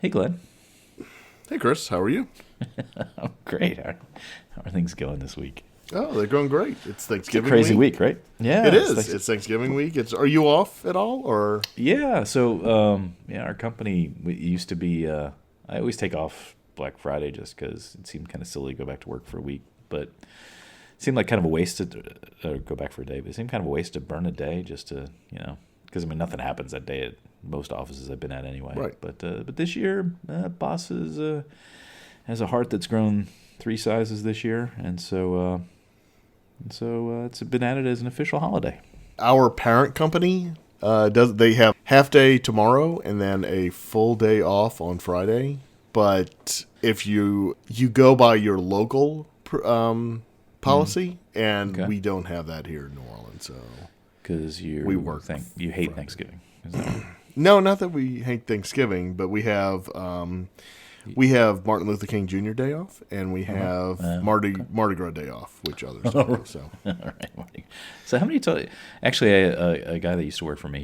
Hey, Glenn. Hey, Chris, how are you? Oh, great. How are things going this week? Oh, they're going great. It's It's a Thanksgiving crazy week. week, right? Yeah. It is. It's Thanksgiving week. Are you off at all, or? Yeah. So, our company used to be. I always take off Black Friday just because it seemed kind of silly to go back to work for a week, but it seemed like kind of a waste to go back for a day. But it seemed kind of a waste to burn a day just to, because nothing happens that day at most offices I've been at anyway. Right. But this year, boss has a heart that's grown 3 sizes this year, and so it's been added as an official holiday. Our parent company they have half day tomorrow and then a full day off on Friday. But if you go by your local policy, and Okay. we don't have that here in New Orleans, so Because we work you hate Friday. Thanksgiving. Is that right? No, not that we hate Thanksgiving, but we have Martin Luther King Jr. Day off, and we have Mardi Gras Day off, which others don't. So All right. Marty. So how many times? Actually, a guy that used to work for me,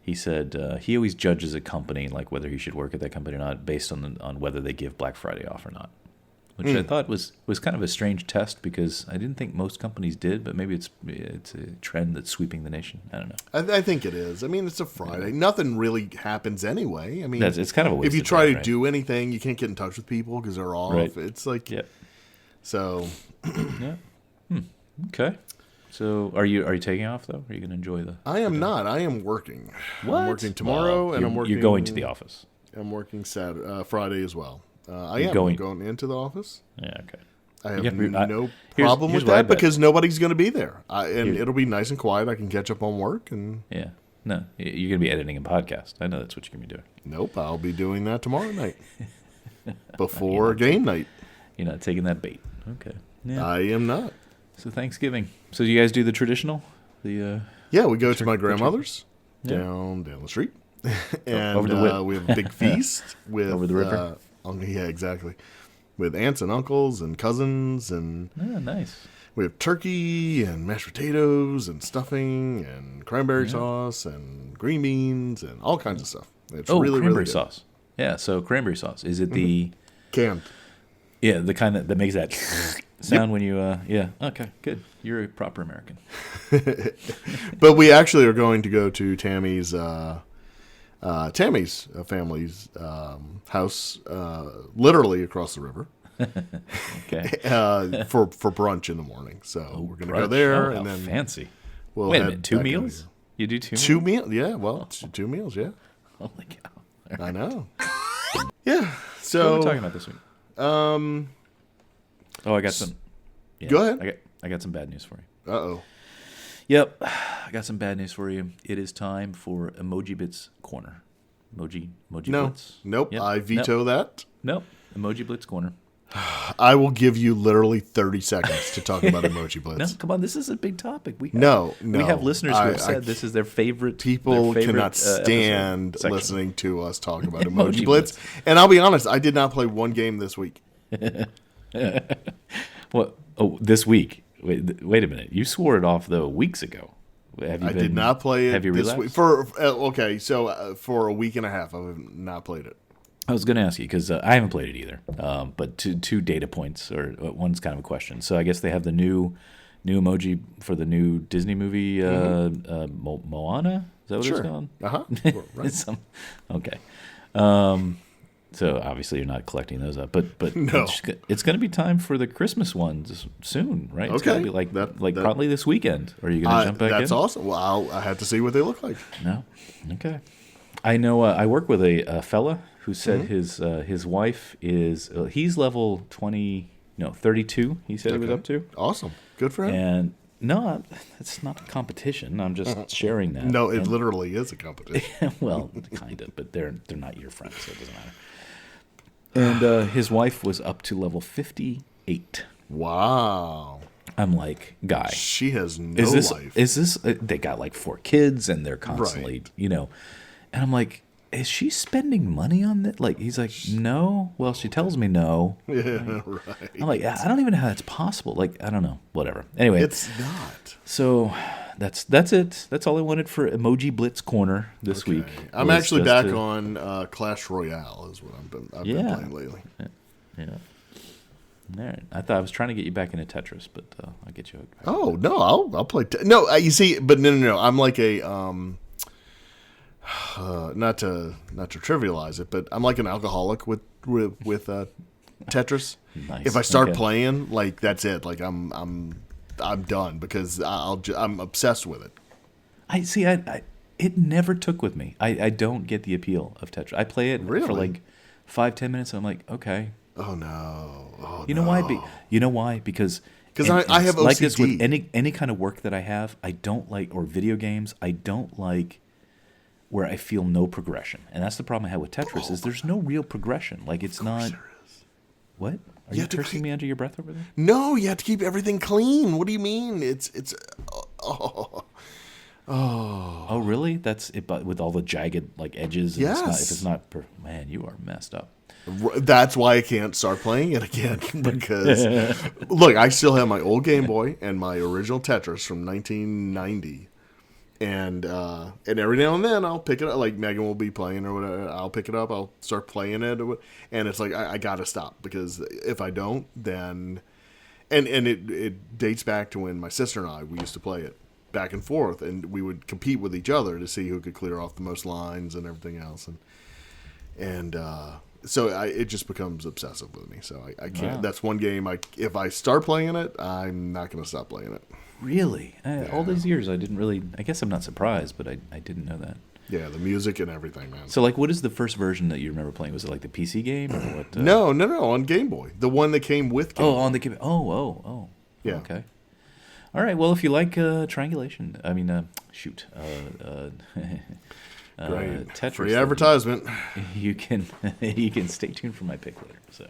he said he always judges a company, like whether he should work at that company or not, based on whether they give Black Friday off or not. Which I thought was kind of a strange test because I didn't think most companies did, but maybe it's a trend that's sweeping the nation. I don't know. I think it is. I mean, it's a Friday. Nothing really happens anyway. I mean, It's kind of a waste if you of try time, to right? do anything, you can't get in touch with people because they're off. Right. It's like Yep. so. Yeah. Okay. So are you taking off though? Are you going to enjoy the? I am not. I am working. What? I'm working tomorrow, and I'm working. You're going to the office. I'm working Friday as well. I You're am going- going into the office. Yeah. Okay. I have Yeah, no here's problem with what I that bet. because nobody's going to be there, and Here- it'll be nice and quiet. I can catch up on work, and Yeah. No, you're going to be editing a podcast. I know that's what you're going to be doing. nope, I'll be doing that tomorrow night before game night. You're not taking that bait. Okay. Yeah. I am not. So Thanksgiving. So do you guys do the traditional? Yeah, we go to my grandmother's Yeah. down the street, and over the whip. we have a big feast with Over the river? Yeah, exactly. With aunts and uncles and cousins, and Oh, nice. we have turkey and mashed potatoes and stuffing and cranberry sauce and green beans and all kinds of stuff. It's really cranberry really good. sauce. Yeah. So cranberry sauce. Is it the Canned. the kind that makes that sound when you yeah? Okay. Good. You're a proper American. But we actually are going to go to Tammy's family's house, literally across the river, Okay. for brunch in the morning. So we're going to go Brunch. there, Oh, and how then fancy. we'll Wait a head minute. 2 back into meals? here. You do 2 Two meals? meals? Yeah. Well, two meals. Yeah. Holy cow. I know. Yeah. What are So we talking about this week? Oh, I got some. Yeah, Go ahead. I got some bad news for you. Uh-oh. Yep, I got some bad news for you. It is time for Emoji Blitz Corner. Emoji No. Blitz. Nope. Yep. I veto that. Nope. Emoji Blitz Corner. I will give you literally 30 seconds to talk about Emoji No, Blitz. come on. This is a big topic. We No. we have listeners who have I said this is their favorite. People their favorite, cannot stand episode, section. listening to us talk about Emoji Emoji Blitz. Blitz. And I'll be honest, I did not play one game this week. What? Oh, this week. Wait a minute. You swore it off though weeks ago. I did not play it Have you this relapsed? week. For a week and a half, I have not played it. I was going to ask you because I haven't played it either. But two data points, or one's kind of a question. So I guess they have the new emoji for the new Disney movie, Moana. Is that what Sure. it's called? Uh-huh. Right. Okay. So obviously you're not collecting those up, but No. it's going to be time for the Christmas ones soon, right? It's Okay. going to be That- probably this weekend. Are you going to jump back in? That's awesome. Well, I have to see what they look like. No. Okay. I know. I work with a fella who said his wife is he's level 32. He said he was Okay. up to, Awesome. Good for him. and no, it's not a competition. I'm just sharing that. No, it And- literally is a competition. well, kind of, but they're not your friends, so it doesn't matter. And his wife was up to level 58. Wow. I'm like, guy, She has no is this life. is this they got like 4 kids and they're constantly Right. and I'm like, is she spending money on that? Like, he's like, no. Well, she tells me no. Yeah, right. I'm like, I don't even know how that's possible. Like, I don't know. Whatever. Anyway, It's not. so that's it. That's all I wanted for Emoji Blitz Corner this week. I'm was actually just back to- on Clash Royale is what I've been Yeah. playing lately. Yeah. All right. I was trying to get you back into Tetris, but I'll get you hooked back. Oh no, I'll play. No, you see, but no. I'm like a not to trivialize it, but I'm like an alcoholic with Tetris. Nice. If I start Okay. playing, like that's it. Like I'm done because I'm obsessed with it. I see. I it never took with me. I don't get the appeal of Tetris. I play it for Really? like 5-10 minutes, and I'm like, okay. Oh no! Oh, You know why? You know why? Because 'Cause and I have it's like this with OCD. any kind of work that I have. I don't like, or video games. I don't like where I feel no progression, and that's the problem I had with Tetris. Is there's no real progression. Like it's not. What? Are You you have to cursing keep- me under your breath over there? No, you have to keep everything clean. What do you mean? It's Oh, really? That's it. But with all the jagged like edges. And Yes. If it's not, man, you are messed up. That's why I can't start playing it again because look, I still have my old Game Boy and my original Tetris from 1990, and every now and then I'll pick it up. Like Megan will be playing or whatever, I'll pick it up. I'll start playing it, and it's like I gotta stop because if I don't, then and it dates back to when my sister and I we used to play it back and forth, and we would compete with each other to see who could clear off the most lines and everything else, and so it just becomes obsessive with me. So I can't. Wow. That's one game. If I start playing it, I'm not going to stop playing it. Really? All these years, I didn't really. I guess I'm not surprised, but I didn't know that. Yeah, the music and everything, man. So, like, what is the first version that you remember playing? Was it like the PC game or what? No, on Game Boy, the one that came with Game Oh, Boy. on the game. Oh. Yeah. Okay. All right. Well, if you like triangulation, I mean, shoot. Great. Tetris. Free then advertisement. You can stay tuned for my pick later. So,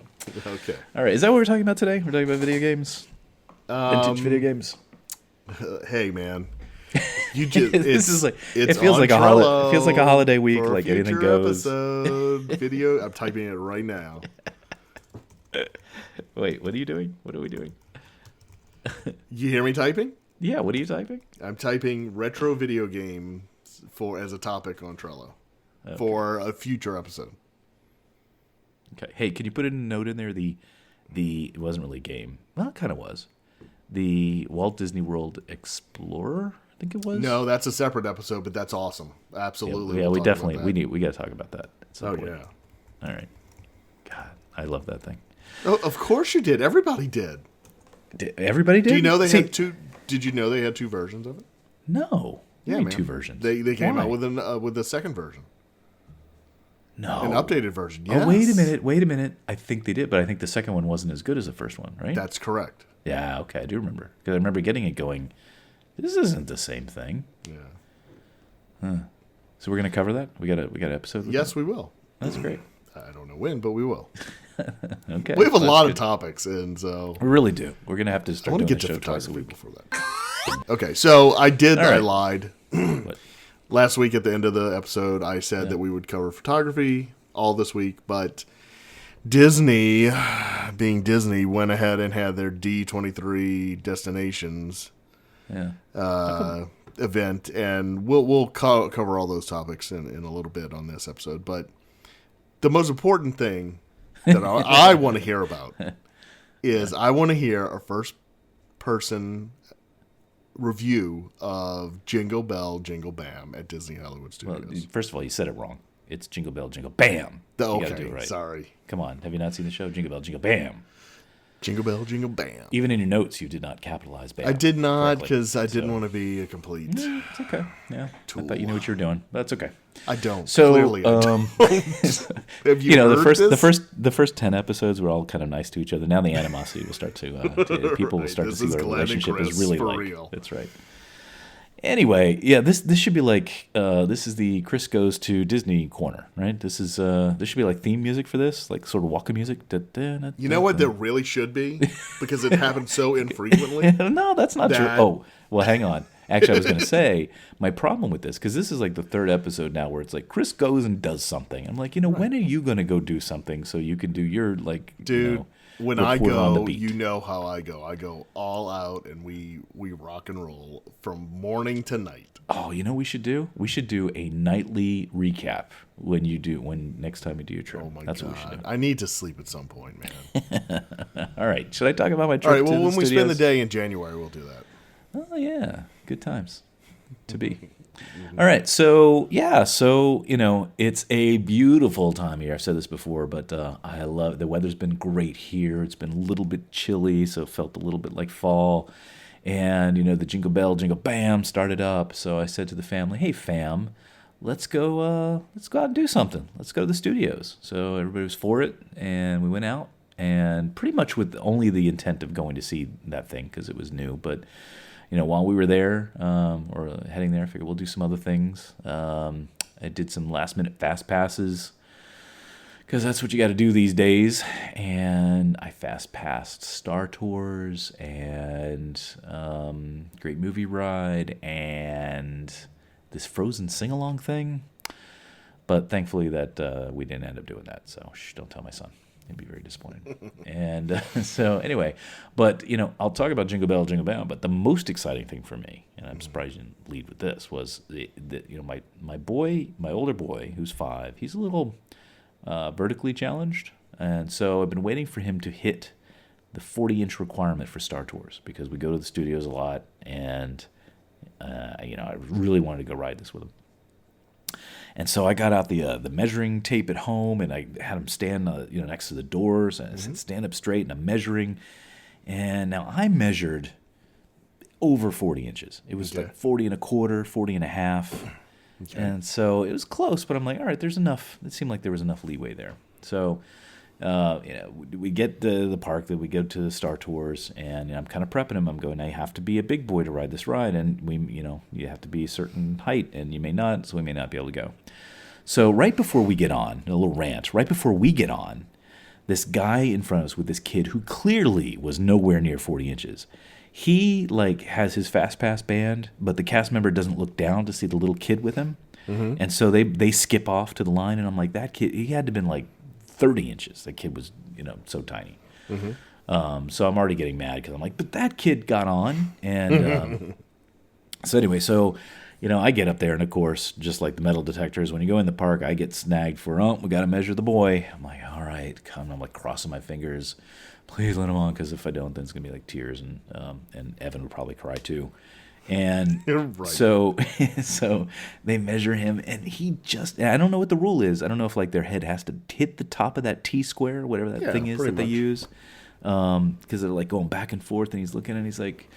Okay. all right. Is that what we're talking about today? We're talking about video games, vintage video games. Hey, man. You just This is like it it's feels on like a Trello it feels like a holiday week. for a Like anything future goes. Episode, video. I'm typing it right now. Wait, what are you doing? What are we doing? You hear me typing? Yeah, what are you typing? I'm typing retro video games as a topic on Trello for a future episode. Okay. Hey, can you put a note in there? The it wasn't really a game. Well, it kind of was. The Walt Disney World Explorer, I think it was. No, that's a separate episode, but that's awesome. Absolutely. Yeah, we'll we talk definitely about that. we got to talk about that. At some Oh point. yeah. All right. God, I love that thing. Oh, of course you did. Everybody did. Everybody did. Do you know they See, had two? Did you know they had two versions of it? No. Yeah, Only man. two versions. They came Why? out with the second version, no an updated version. Yes. Oh, wait a minute. I think they did, but I think the second one wasn't as good as the first one, right? That's correct. Yeah. Okay, I do remember because I remember getting it going. This isn't the same thing. Yeah. So we're gonna cover that. We got an episode. With Yes, we will. that? That's great. I don't know when, but we will. Okay, We have a that's lot good. of topics, and so We really do. We're gonna have to I start want doing to the get to show twice a photography week. before that. Okay, so I right. lied. What? Last week at the end of the episode, I said that we would cover photography all this week, but Disney, being Disney, went ahead and had their D23 destinations Yeah. event, and we'll cover all those topics in a little bit on this episode. But the most important thing that I want to hear about is I want to hear a first-person review of Jingle Bell, Jingle Bam at Disney Hollywood Well, Studios. first of all, you said it wrong. It's Jingle Bell, Jingle Bam. You gotta Okay, do it right. sorry. Come on. Have you not seen the show? Jingle Bell, Jingle Bam. Jingle Bell, Jingle Bam. Even in your notes, you did not capitalize Bam. I did not correctly. because I didn't So- want to be a complete. It's okay. Yeah. I thought you knew what you were doing. But that's okay. I don't. So, Clearly, I don't. Have you, you know, heard this? the first 10 episodes were all kind of nice to each other. Now the animosity will start to people will Right, start to this see is what a Glenn and relationship is Chris really for like. real. That's right. Anyway, yeah, this should be like this is the Chris Goes to Disney corner, right? This should be like theme music for this, like sort of walk music. You know what there really should be? Because it happens so infrequently. No, that's not true. That- Oh, well, hang on. Actually, I was going to say my problem with this, because this is like the third episode now where it's like Chris goes and does something. I'm like, when are you going to go do something so you can do your like, Dude, when I reporter on the go, beat. you know how I go. I go all out, and we rock and roll from morning to night. Oh, you know what we should do? We should do a nightly recap when next time you do your trip. Oh my That's god! what we should do. I need to sleep at some point, man. All right. Should I talk about my trip All right. to Well, the when we spend the studios? day in January, we'll do that. Oh yeah, good times to be. All right, so yeah, it's a beautiful time here. I've said this before, but I love the weather's been great here. It's been a little bit chilly, so it felt a little bit like fall. And the Jingle Bell, Jingle Bam started up. So I said to the family, "Hey, fam, let's go out and do something. Let's go to the studios." So everybody was for it, and we went out, and pretty much with only the intent of going to see that thing because it was new, but. While we were there or heading there, I figured we'll do some other things. I did some last-minute fast passes because that's what you got to do these days. And I fast passed Star Tours and Great Movie Ride and this Frozen sing-along thing. But thankfully that we didn't end up doing that, so don't tell my son. He'd be very disappointed. And so anyway, but I'll talk about Jingle Bell, Jingle Bell. But the most exciting thing for me, and I'm surprised you didn't lead with this, was my older boy, who's 5. He's a little vertically challenged, and so I've been waiting for him to hit the 40-inch requirement for Star Tours because we go to the studios a lot, and I really wanted to go ride this with him. And so I got out the measuring tape at home, and I had him stand next to the doors, and I said, stand up straight, and I'm measuring. And now I measured over 40 inches. It was like 40 and a quarter, 40 and a half. Okay. And so it was close, but I'm like, all right, there's enough. It seemed like there was enough leeway there. So we get the park, that we go to the Star Tours, and I'm kind of prepping him. I'm going, now you have to be a big boy to ride this ride, and you have to be a certain height, and you may not, so we may not be able to go. So right before we get on, a little rant, right before we get on, this guy in front of us with this kid who clearly was nowhere near 40 inches. He has his fast pass band, but the cast member doesn't look down to see the little kid with him. Mm-hmm. And so they skip off to the line, and I'm like, that kid, he had to have been 30 inches. That kid was, so tiny. Mm-hmm. So I'm already getting mad because I'm like, but that kid got on. And so anyway, I get up there, and of course, just like the metal detectors, when you go in the park, I get snagged for, we got to measure the boy. I'm like, all right, come. I'm crossing my fingers. Please let him on, because if I don't, then it's going to be tears, and Evan would probably cry too. And right. so they measure him, and I don't know what the rule is. I don't know if their head has to hit the top of that T-square, whatever that thing is that they use. Because they're going back and forth, and he's looking, and he's like,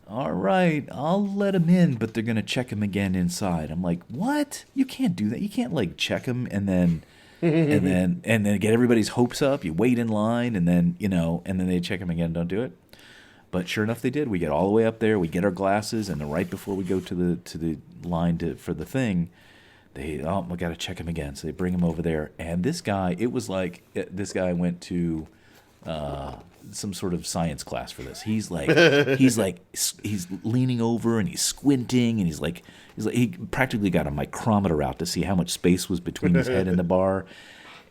all right, I'll let him in, but they're going to check him again inside. I'm like, what? You can't do that. You can't check him and then and then get everybody's hopes up. You wait in line, and then and then they check him again. Don't do it. But sure enough, they did. We get all the way up there. We get our glasses, and then right before we go to the line for the thing, we got to check him again. So they bring him over there, and this guy, it was like this guy went to some sort of science class for this. He's he's leaning over, and he's squinting, and he practically got a micrometer out to see how much space was between his head and the bar,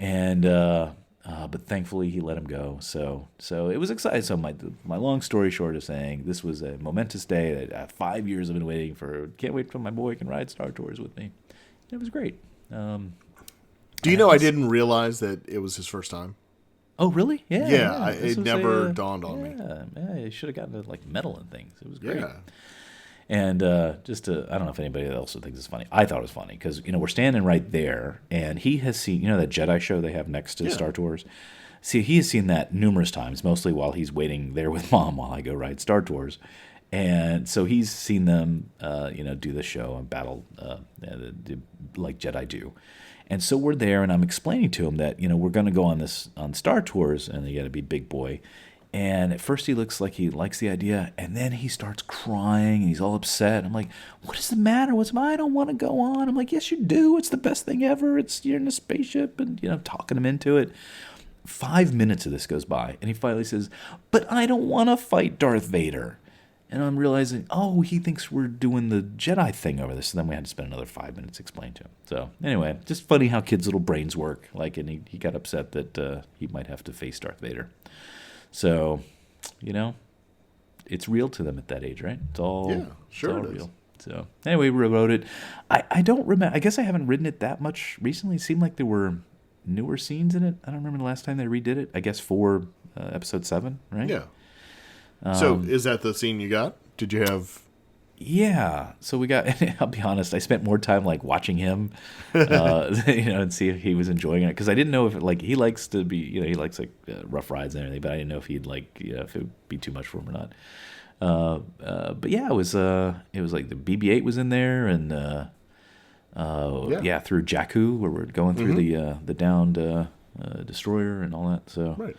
and. But thankfully he let him go. So it was exciting. So my long story short is saying this was a momentous day that 5 years I've been waiting for. Can't wait till my boy can ride Star Tours with me. It was great. Do you know I didn't realize that it was his first time? Oh, really? Yeah. Yeah, it never dawned on me. Yeah, you should have gotten to medal and things. It was great. Yeah. And I don't know if anybody else thinks it's funny. I thought it was funny because, we're standing right there, and he has seen, that Jedi show they have next to Star Tours? See, he has seen that numerous times, mostly while he's waiting there with Mom while I go ride Star Tours. And so he's seen them, do the show and battle like Jedi do. And so we're there, and I'm explaining to him that, we're going to go on Star Tours, and you got to be big boy. And at first he looks like he likes the idea, and then he starts crying, and he's all upset. I'm like, what is the matter? I don't want to go on. I'm like, yes, you do. It's the best thing ever. You're in a spaceship, and, talking him into it. 5 minutes of this goes by, and he finally says, but I don't want to fight Darth Vader. And I'm realizing, he thinks we're doing the Jedi thing over this. So then we had to spend another 5 minutes explaining to him. So anyway, just funny how kids' little brains work. And he got upset that he might have to face Darth Vader. So, you know, it's real to them at that age, right? Yeah, sure it's all it is. real. So anyway, we rode it. I don't remember. I guess I haven't ridden it that much recently. It seemed like there were newer scenes in it. I don't remember the last time they redid it. I guess for episode 7, right? Yeah. So is that the scene you got? Did you have? Yeah. So we got. I'll be honest. I spent more time like watching him, and see if he was enjoying it because I didn't know if like he likes to be, he likes like rough rides and everything, but I didn't know if he'd like, if it would be too much for him or not. But yeah, it was like the BB-8 was in there, and Yeah. through Jakku where we're going through the downed destroyer and all that. So Right.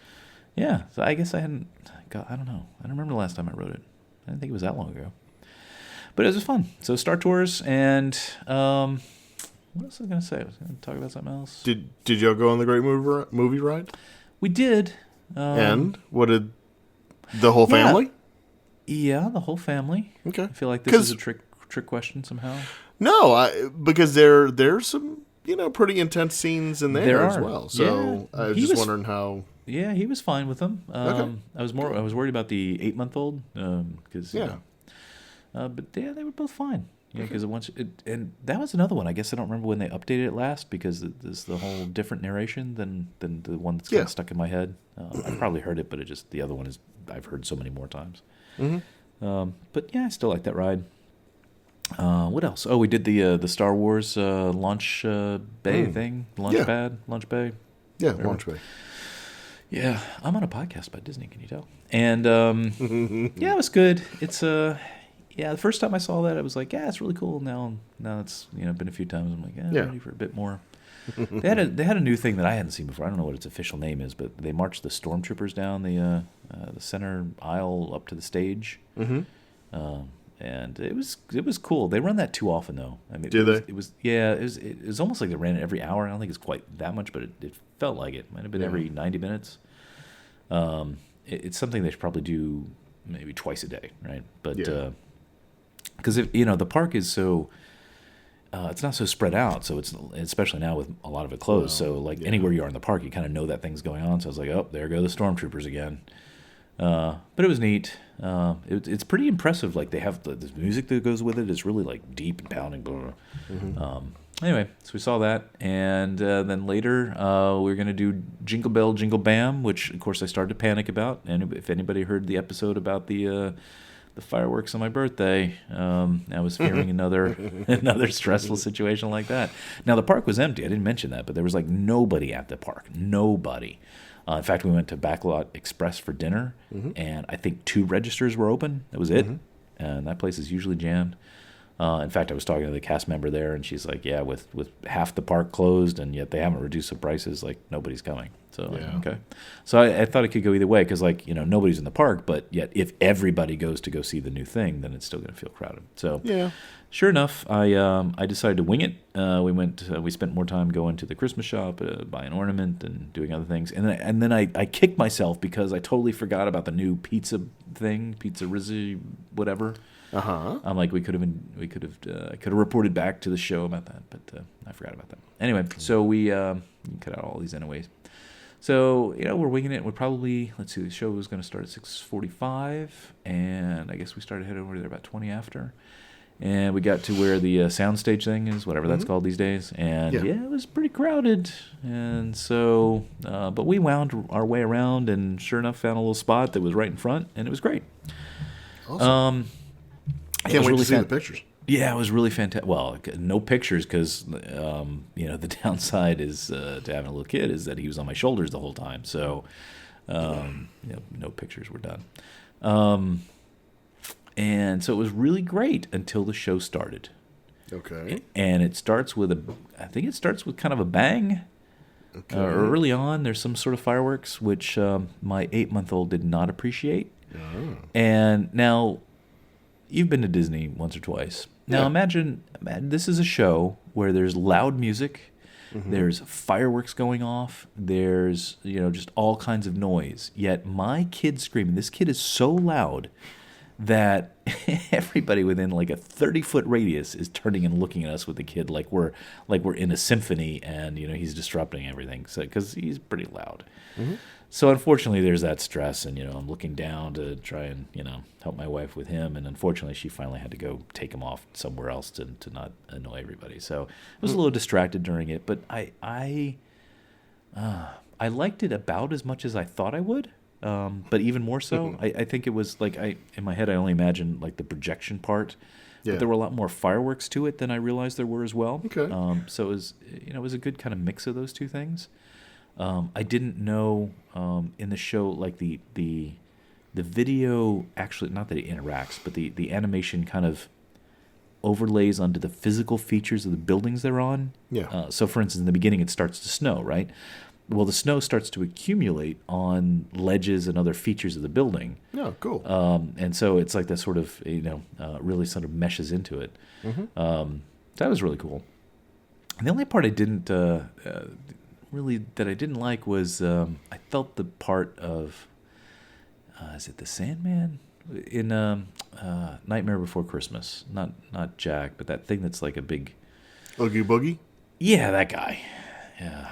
yeah, so I guess I hadn't got. I don't know. I don't remember the last time I rode it. I didn't think it was that long ago. But it was fun. So Star Tours and what else was I gonna say? I was gonna talk about something else. Did y'all go on the Great Movie Ride? We did. And what did the whole Yeah. family? Yeah, the whole family. Okay. I feel like this is a trick question somehow. No, because there's some pretty intense scenes in there There as are. well. So Yeah. I was He just was- wondering how. Yeah, he was fine with them. Okay. I was worried about the 8-month-old because Yeah. but yeah, they were both fine. Yeah, because and that was another one. I guess I don't remember when they updated it last because there's the whole different narration than the one that's kind Yeah. of stuck in my head. I've probably heard it, but the other one is I've heard so many more times. But yeah, I still like that ride. What else? Oh, we did the Star Wars launch bay thing, launch Yeah. pad, launch bay. Yeah, Launch Bay. Yeah, I'm on a podcast about Disney. Can you tell? And yeah, it was good. It's the first time I saw that, I was like, yeah, it's really cool. Now it's been a few times. I'm like, yeah, Yeah. I'm ready for a bit more. They had a new thing that I hadn't seen before. I don't know what its official name is, but they marched the stormtroopers down the center aisle up to the stage. And it was cool. They run that too often though. I mean, Do they? It was almost like they ran it every hour. I don't think it's quite that much, but it felt like it. Might have been every 90 minutes. It's something they should probably do maybe twice a day, right? But Yeah. because if the park is so it's not so spread out, so it's especially now with a lot of it closed. So like anywhere you are in the park, you kind of know that thing's going on. So I was like, oh, there go the stormtroopers again. But it was neat. It's pretty impressive. Like they have the music that goes with it is really like deep and pounding. Blah, blah. Anyway, so we saw that, and then later we were gonna do Jingle Bell Jingle Bam, which of course I started to panic about. And if anybody heard the episode about the fireworks on my birthday, I was fearing another stressful situation like that. Now the park was empty. I didn't mention that, but there was like nobody at the park. Nobody. In fact, we went to Backlot Express for dinner, and I think 2 registers were open. That was it, and that place is usually jammed. In fact, I was talking to the cast member there, and she's like, "Yeah, with half the park closed, and yet they haven't reduced the prices. Like nobody's coming." So like, Yeah. okay, so I thought it could go either way because nobody's in the park, but yet if everybody goes to go see the new thing, then it's still going to feel crowded. So Yeah. sure enough, I decided to wing it. We spent more time going to the Christmas shop, buying an ornament and doing other things, and then I kicked myself because I totally forgot about the new pizza thing, Pizza Rizzi, whatever. I'm like, I could have reported back to the show about that, but I forgot about that. Anyway, so we you can cut out all these anyways. So we're winging it. We're probably let's see. The show was going to start at 6:45, and I guess we started heading over there about 20 after. And we got to where the soundstage thing is, whatever that's called these days. And yeah, it was pretty crowded. And so, but we wound our way around, and sure enough, found a little spot that was right in front, and it was great. Awesome. Can't wait to see the pictures. Yeah, it was really fantastic. Well, no pictures because the downside is to having a little kid is that he was on my shoulders the whole time. So, no pictures were done. And so it was really great until the show started. Okay. And it starts with I think it starts with kind of a bang. Okay. Early on, there's some sort of fireworks, which my 8-month-old did not appreciate. Oh. And now, you've been to Disney once or twice. Now Yeah. imagine this is a show where there's loud music, there's fireworks going off, there's just all kinds of noise. Yet my kid screaming. This kid is so loud that everybody within like a 30-foot radius is turning and looking at us with the kid like we're in a symphony, and he's disrupting everything. So because he's pretty loud. So unfortunately, there's that stress, and I'm looking down to try and help my wife with him, and unfortunately, she finally had to go take him off somewhere else to not annoy everybody. So I was a little distracted during it, but I liked it about as much as I thought I would. But even more so, I think it was like in my head I only imagined like the projection part. Yeah. But there were a lot more fireworks to it than I realized there were as well. Okay. So it was a good kind of mix of those two things. I didn't know in the show like the video actually, not that it interacts, but the animation kind of overlays onto the physical features of the buildings they're on. Yeah. So for instance, in the beginning it starts to snow, right? Well, the snow starts to accumulate on ledges and other features of the building. Yeah, cool. And so it's like that sort of, really sort of meshes into it. That was really cool. And the only part I didn't really that I didn't like was I felt the part of, is it the Sandman? In Nightmare Before Christmas. Not Jack, but that thing that's like a big... Oogie Boogie? Yeah, that guy. Yeah.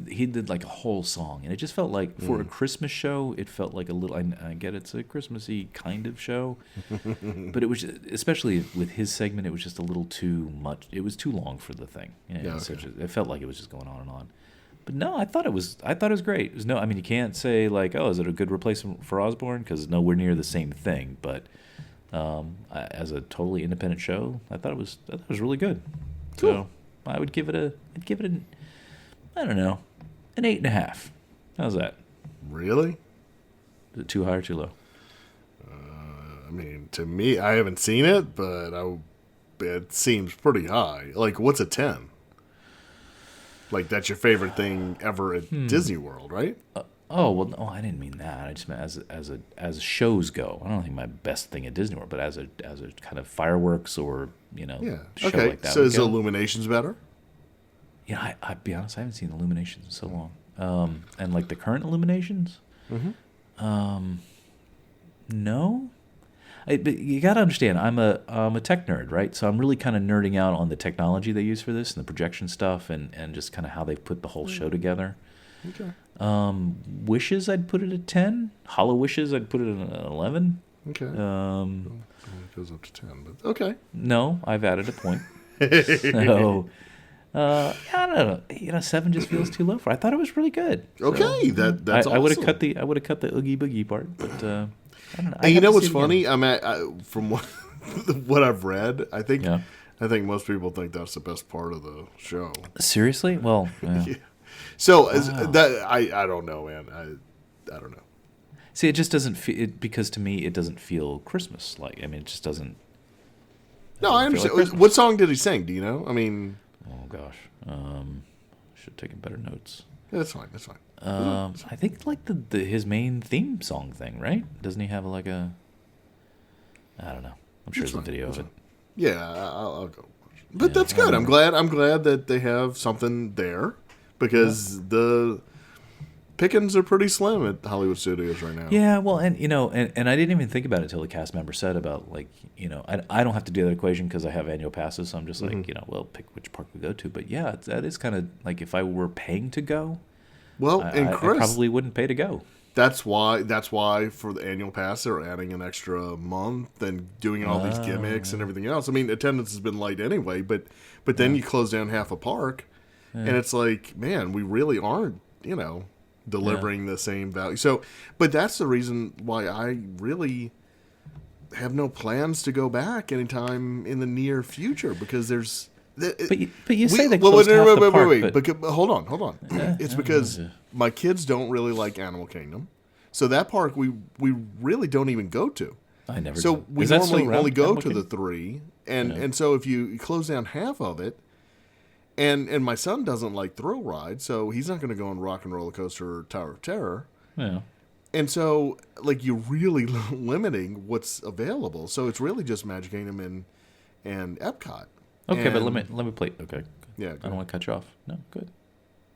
He did like a whole song, and it just felt like for a Christmas show, it felt like a little. I get it's a Christmassy kind of show, but it was especially with his segment, it was just a little too much. It was too long for the thing. It felt like it was just going on and on. But no, I thought it was great. It was I mean, you can't say like, oh, is it a good replacement for Osborne? Because it's nowhere near the same thing. But as a totally independent show, I thought it was really good. Cool. So I would give it I don't know, an 8.5. How's that? Really? Is it too high or too low? I mean, to me, I haven't seen it, but it seems pretty high. Like, what's a 10? Like, that's your favorite thing ever at Disney World, right? Well, no, I didn't mean that. I just meant as shows go. I don't think my best thing at Disney World, but as a kind of fireworks or show Okay. like that. So is Illuminations better? Yeah, I'll be honest, I haven't seen Illuminations in so long. And like the current Illuminations? No. But you got to understand, I'm a tech nerd, right? So I'm really kind of nerding out on the technology they use for this and the projection stuff and just kind of how they put the whole show together. Okay. Wishes, I'd put it at 10. Hollow Wishes, I'd put it at an 11. Okay. It goes up to 10, but okay. No, I've added a point. So... I don't know. 7 just feels too low for. I thought it was really good. Okay, so, that's awesome. I would have cut the Oogie Boogie part, but I don't know. And you know what's funny? From what I've read, I think most people think that's the best part of the show. Seriously? Well, yeah. So I don't know, man. I don't know. See, it just doesn't feel because to me it doesn't feel Christmas like. I mean, it just doesn't. No, I understand. Like what song did he sing? Do you know? I mean. Oh gosh, should have taken better notes. Yeah, that's fine. I think like his main theme song thing, right? Doesn't he have like a? I don't know. I'm sure there's a video of it. Yeah, I'll go. But that's good. I'm glad that they have something there because the pickings are pretty slim at Hollywood Studios right now. Yeah, well, and and I didn't even think about it until the cast member said about like I don't have to do that equation because I have annual passes, so I'm just like well, pick which park we go to. But yeah, that is kind of like if I were paying to go, well, I probably wouldn't pay to go. That's why for the annual pass they're adding an extra month and doing all these gimmicks and everything else. I mean, attendance has been light anyway, but then you close down half a park, and it's like, man, we really aren't delivering the same value. So, but that's the reason why I really have no plans to go back anytime in the near future because there's. But you say they closed half the park. Wait. Because, hold on. It's because my kids don't really like Animal Kingdom, so that park we really don't even go to. I never. So do. we normally only go to the 3, and so if you close down half of it. And my son doesn't like thrill rides, so he's not going to go on Rock and Roller Coaster or Tower of Terror. Yeah. And so, like, you're really limiting what's available. So it's really just Magic Kingdom and Epcot. Okay, but let me play. Okay. Yeah. I don't want to cut you off. No, good.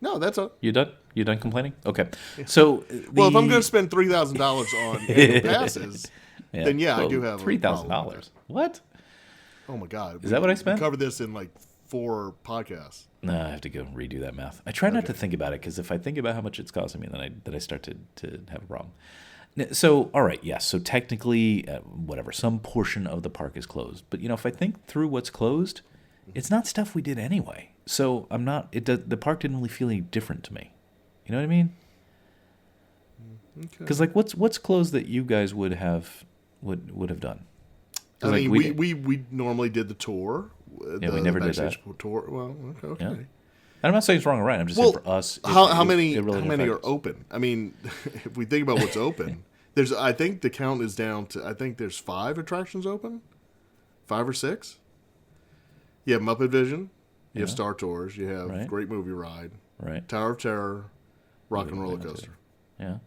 No, that's all. You done? You done complaining? Okay. So, well, if I'm going to spend $3,000 on annual passes, then yeah, I do have $3,000. What? Oh my god! Is that what I spent? We covered this in like 4 podcasts. No, I have to go redo that math. I try not to think about it because if I think about how much it's costing me, then I start to have a problem. So, all right, yes. So technically, whatever, some portion of the park is closed. But if I think through what's closed, it's not stuff we did anyway. So I'm not. The park didn't really feel any different to me. You know what I mean? Okay. Because what's closed that you guys would have done? I mean, we normally did the tour. Yeah, we never did that. Tour. Well, okay. Yeah. I'm not saying it's wrong or right. I'm just saying for us. How many are open? I mean, if we think about what's open, I think the count is down to. I think there's 5 attractions open, 5 or 6. You have Muppet Vision. You have Star Tours. You have Great Movie Ride. Right. Tower of Terror, Rock and Roller Coaster. Yeah.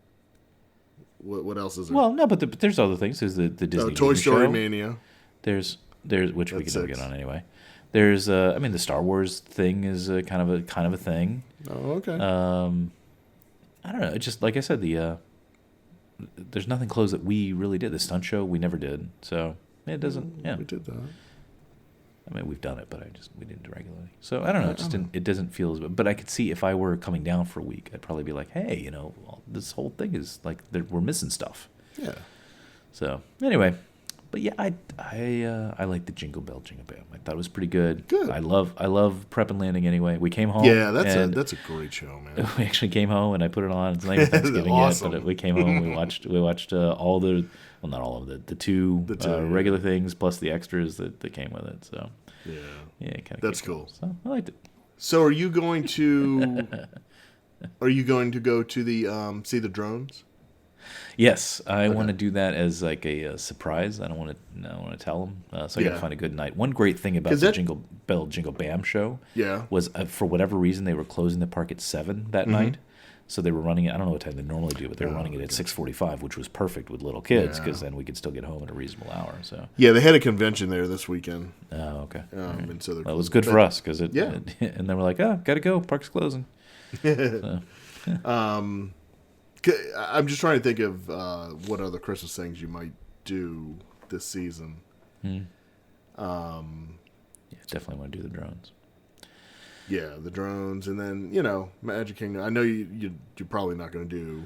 What else is there? Well, no, but there's other things. There's the Disney Toy Story show. Mania. There's which we can never get on anyway. There's I mean the Star Wars thing is kind of a thing. Oh, okay. I don't know. It's just like I said, there's nothing closed that we really did. The stunt show we never did, so it doesn't. Yeah, we did that. I mean, we've done it, but we didn't regularly. So I don't know. It doesn't feel as. But I could see if I were coming down for a week, I'd probably be like, hey, this whole thing is like we're missing stuff. Yeah. So anyway, but yeah, I like the Jingle Bell Jingle Bam. I thought it was pretty good. Good. I love Prep and Landing anyway. We came home. Yeah, that's a great show, man. We actually came home and I put it on. It's not even Thanksgiving awesome. yet, but we came home. We watched all the not all of the two regular things plus the extras that came with it. So yeah, that's cool. So I liked it. So are you going to go to the see the drones? Yes, I want to do that as like a surprise. I don't want to tell them. So I got to find a good night. One great thing about the Jingle Bell Jingle Bam show was for whatever reason they were closing the park at 7 that night. So they were running it. I don't know what time they normally do, but they were running it at 6:45, which was perfect with little kids because then we could still get home at a reasonable hour. So yeah, they had a convention there this weekend. Oh, okay. And so it was good for us because and then we're like, oh, gotta go. Park's closing. So. I'm just trying to think of what other Christmas things you might do this season. Yeah, definitely want to do the drones. Yeah, the drones, and then Magic Kingdom. I know you're probably not going to do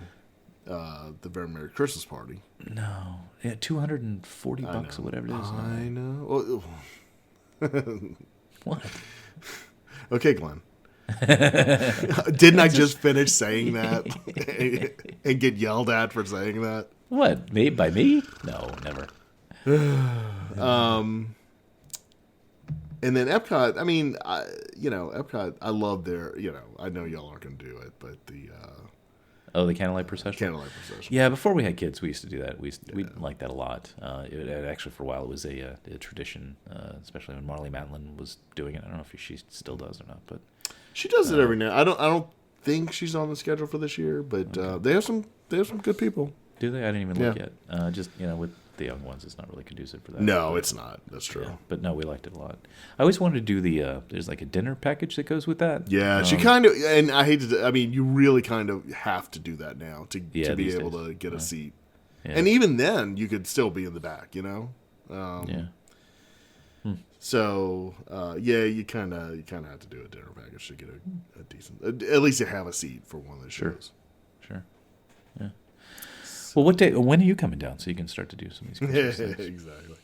the Very Merry Christmas Party. No, yeah, $240 or whatever it is. I know. What? Okay, Glenn. Didn't I just finish saying that and get yelled at for saying that? What? Made by me? No, never. And then Epcot. I mean, Epcot. I love their. I know y'all aren't going to do it, but the Candlelight Procession. Candlelight Procession. Yeah, before we had kids, we used to do that. We liked that a lot. It actually for a while it was a tradition, especially when Marley Matlin was doing it. I don't know if she still does or not, but. She does it every now. I don't think she's on the schedule for this year, but they have some good people. Do they? I didn't even look yet. Just with the young ones, it's not really conducive for that. No, it's not. That's true. Yeah, but no, we liked it a lot. I always wanted to do there's like a dinner package that goes with that. Yeah, she kind of, and I hate to. I mean, you really kind of have to do that now to be able to get a seat. Yeah. And even then, you could still be in the back. Yeah. So you kind of have to do a dinner package to get a decent. At least you have a seat for one of the shows. Sure. Yeah. Well, when are you coming down so you can start to do some of these Christmas things? Exactly.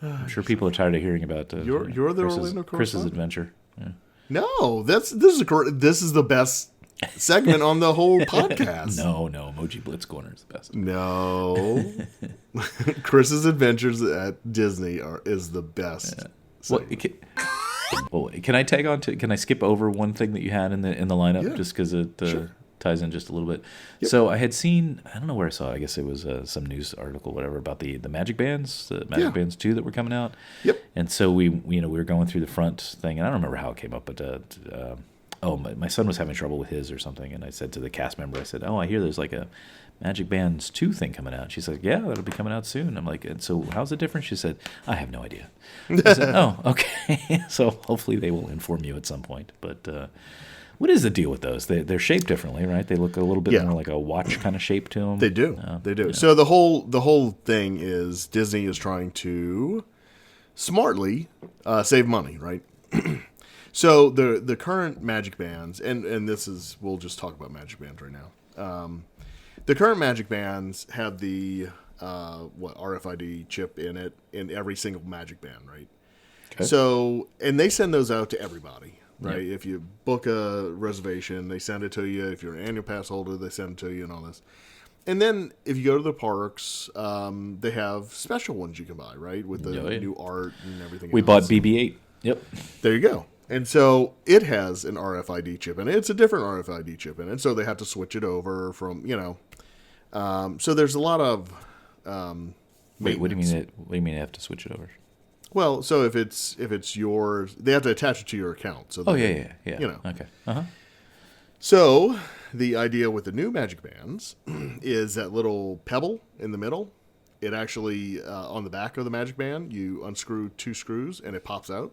I'm sure people are tired of hearing about you're the Orlando Chris's adventure. Yeah. No, this is the best segment on the whole podcast. No, Emoji Blitz Corner is the best. No, Chris's Adventures at Disney is the best. Yeah. Can I tag on to? Can I skip over one thing that you had in the lineup just because it ties in just a little bit? Yep. So I had seen, I don't know where I saw it. I guess it was some news article, whatever, about the Magic Bands, Bands 2 that were coming out. Yep. And so we were going through the front thing, and I don't remember how it came up, but my son was having trouble with his or something, and I said to the cast member, I said, I hear there's like a Magic Bands 2 thing coming out. She's like, yeah, that'll be coming out soon. I'm like, and so how's it different? She said, I have no idea. I said, oh, okay. So hopefully they will inform you at some point. But What is the deal with those? They're shaped differently, right? They look a little bit Yeah. more like a watch kind of shape to them. They do. They do. So the whole thing is Disney is trying to smartly save money, right? So the current Magic Bands, and this is, we'll just talk about Magic Bands right now. The current Magic Bands have the RFID chip in it in every single Magic Band, right? Okay. So, and they send those out to everybody, right? If you book a reservation, they send it to you. If you're an annual pass holder, they send it to you and all this. And then if you go to the parks, they have special ones you can buy, right? With the new art and everything We else. bought BB-8. Yep. There you go. And so it has an RFID chip in it. It's a different RFID chip in it. So they have to switch it over from, so there's a lot of Wait, what do you maintenance. mean? What do you mean they have to switch it over? Well, so if it's yours, they have to attach it to your account. So Oh that yeah. Okay. So the idea with the new Magic Bands is that little pebble in the middle. It actually on the back of the Magic Band, you unscrew 2 screws and it pops out.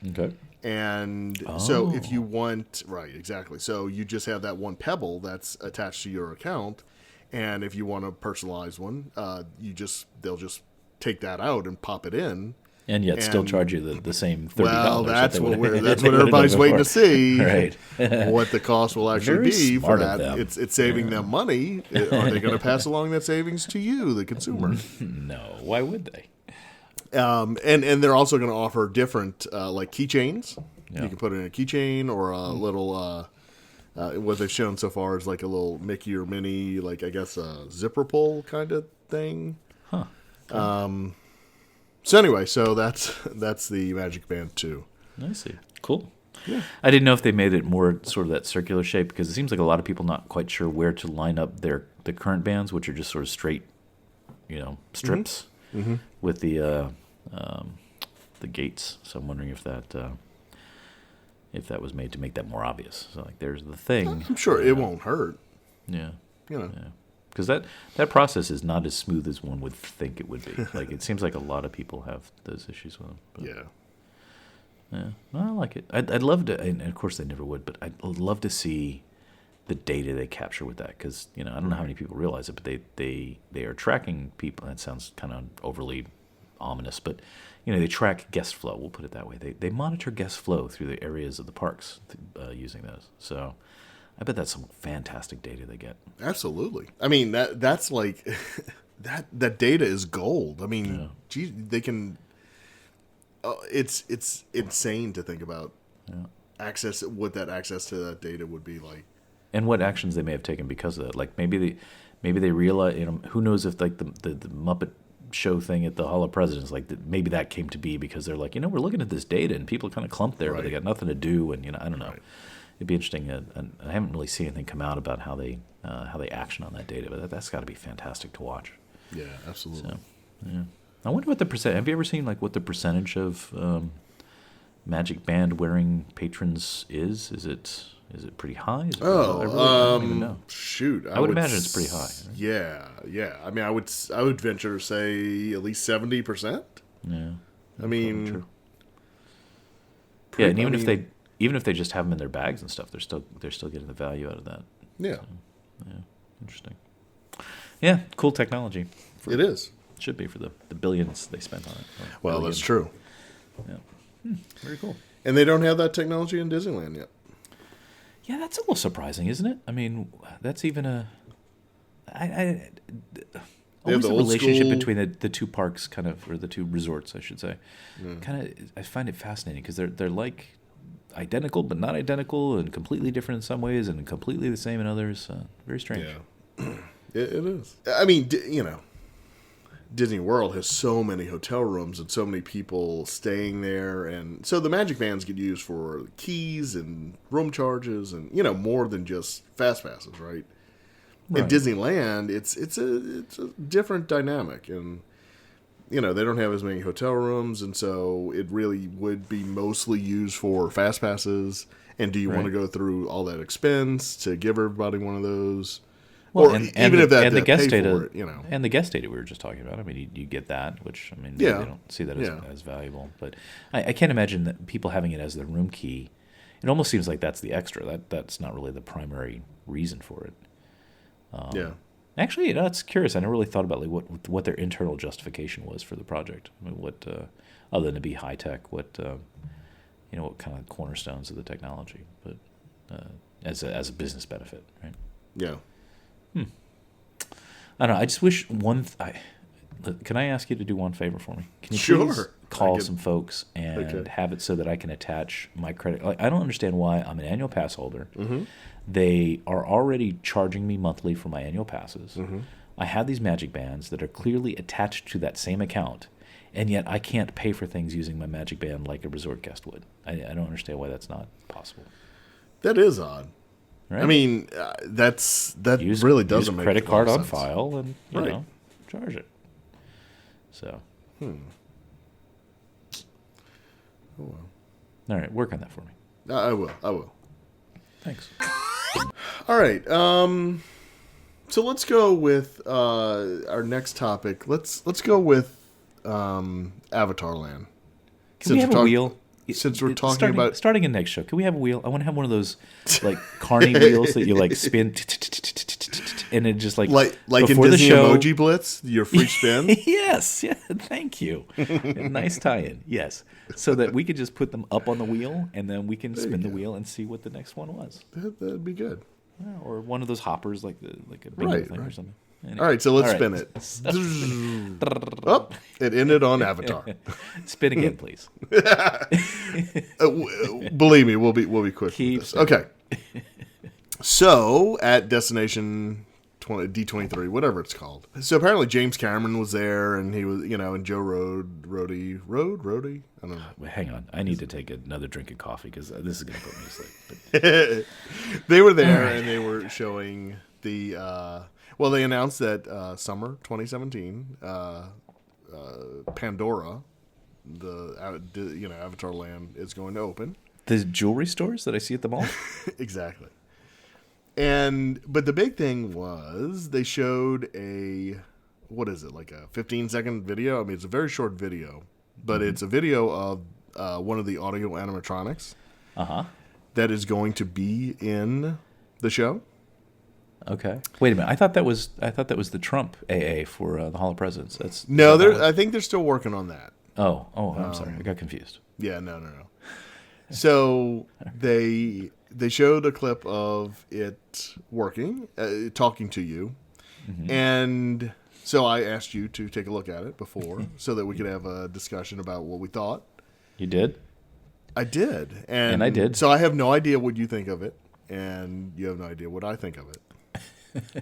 Okay. And so if you want, right, exactly. So you just have that one pebble that's attached to your account. And if you want to personalize one, they'll just take that out and pop it in. And yet still charge you the same $30. Well, that's what that's everybody's waiting to see. Right. What the cost will actually Very be for smart of that. them. It's saving them money. Are they going to pass along that savings to you, the consumer? No. Why would they? And they're also going to offer different like keychains. Yeah. You can put it in a keychain or a little. What they've shown so far is like a little Mickey or Minnie, like I guess a zipper pull kind of thing. Huh. So anyway, so that's the Magic Band 2. I see. Cool. Yeah. I didn't know if they made it more sort of that circular shape because it seems like a lot of people not quite sure where to line up the current bands, which are just sort of straight, strips with the gates. So I'm wondering if that was made to make that more obvious. So like, there's the thing. I'm sure it won't hurt. Yeah. Yeah. Because that process is not as smooth as one would think it would be. Like it seems like a lot of people have those issues with them. But, yeah. Well, I like it. I'd love to, and of course they never would, but I'd love to see the data they capture with that. Because I don't know how many people realize it, but they are tracking people. That sounds kind of overly ominous, but they track guest flow. We'll put it that way. They monitor guest flow through the areas of the parks using those. So. I bet that's some fantastic data they get. Absolutely. I mean, that's like that data is gold. I mean, geez, they can. It's insane to think about what that access to that data would be like, and what actions they may have taken because of that. Like maybe they realize. Who knows if like the Muppet show thing at the Hall of Presidents, like maybe that came to be because they're like, we're looking at this data and people kind of clumped there, but they got nothing to do, and I don't know. Right. It'd be interesting. And I haven't really seen anything come out about how they action on that data, but that's got to be fantastic to watch. Yeah, absolutely. So, yeah. I wonder what the percent. Have you ever seen like what the percentage of Magic Band wearing patrons is? Is it pretty high? Is it I don't even know. Shoot, I would imagine it's pretty high. Right? Yeah. I mean, I would venture to say at least 70%. Yeah. I mean, true. Yeah, and even if they just have them in their bags and stuff, they're still getting the value out of that. Yeah. So, yeah. Interesting. Yeah, cool technology. It is. Should be for the billions they spent on it. Well, that's true. Yeah. Very cool. And they don't have that technology in Disneyland yet. Yeah, that's a little surprising, isn't it? I mean, that's even a. Always the relationship between the two parks, kind of, or the two resorts, I should say. Kind of, I find it fascinating because they're like identical, but not identical, and completely different in some ways, and completely the same in others. Very strange. Yeah, it is. I mean, Disney World has so many hotel rooms and so many people staying there, and so the Magic Bands get used for keys and room charges, and more than just fast passes, right? In Disneyland, it's a different dynamic, and they don't have as many hotel rooms, and so it really would be mostly used for fast passes. And do you want to go through all that expense to give everybody one of those? Well, or and even if that and the guest pay data, for it, and the guest data we were just talking about. I mean, you get that, which I mean, they don't see that as valuable. But I can't imagine that people having it as their room key it almost seems like that's the extra. That's not really the primary reason for it. Yeah. Actually, it's curious. I never really thought about like what their internal justification was for the project. I mean, what other than to be high tech, what what kind of cornerstones of the technology, but as a business benefit, right? Yeah. I don't know. I just wish can I ask you to do one favor for me? Can you Sure. please call some folks and have it so that I can attach my credit? Like, I don't understand why I'm an annual pass holder. Mm-hmm. They are already charging me monthly for my annual passes. Mm-hmm. I have these magic bands that are clearly attached to that same account, and yet I can't pay for things using my magic band like a resort guest would. I don't understand why that's not possible. That is odd. Right? I mean, really doesn't use make credit a lot card of on sense. file and Right. charge it. So, Oh, well. all right, work on that for me. I will. Thanks. All right. So let's go with our next topic. Let's go with Avatar Land. Can we have a wheel? Since we're talking about starting in next show, can we have a wheel? I want to have one of those like carny wheels that you like spin, and it just like in before the Disney show. Emoji Blitz, your free spin. Yes, yeah, thank you. Nice tie-in. Yes, so that we could just put them up on the wheel, and then we can spin the wheel and see what the next one was. That'd be good. Yeah, or one of those hoppers, like a bingo thing or something. Anyway. All right, so let's spin it. Oh, it ended on Avatar. Spin again, please. Believe me, we'll be quick Keep with this. Okay. So at Destination D23, whatever it's called. So apparently James Cameron was there, and he was, and Joe Rody. I don't know. Wait, hang on, I need to take another drink of coffee because this is going to put me to sleep. They were there, and they were showing the. Well, they announced that summer 2017, Pandora, the Avatar Land is going to open. The jewelry stores that I see at the mall. Exactly. But the big thing was they showed what is it, like a 15-second video? I mean, it's a very short video, but it's a video of one of the audio animatronics that is going to be in the show. Okay. Wait a minute. I thought that was the Trump AA for the Hall of Presidents. I think they're still working on that. Oh, I'm sorry. I got confused. Yeah, no. So they showed a clip of it working, talking to you, and so I asked you to take a look at it before so that we could have a discussion about what we thought. You did? I did. And I did. So I have no idea what you think of it, and you have no idea what I think of it.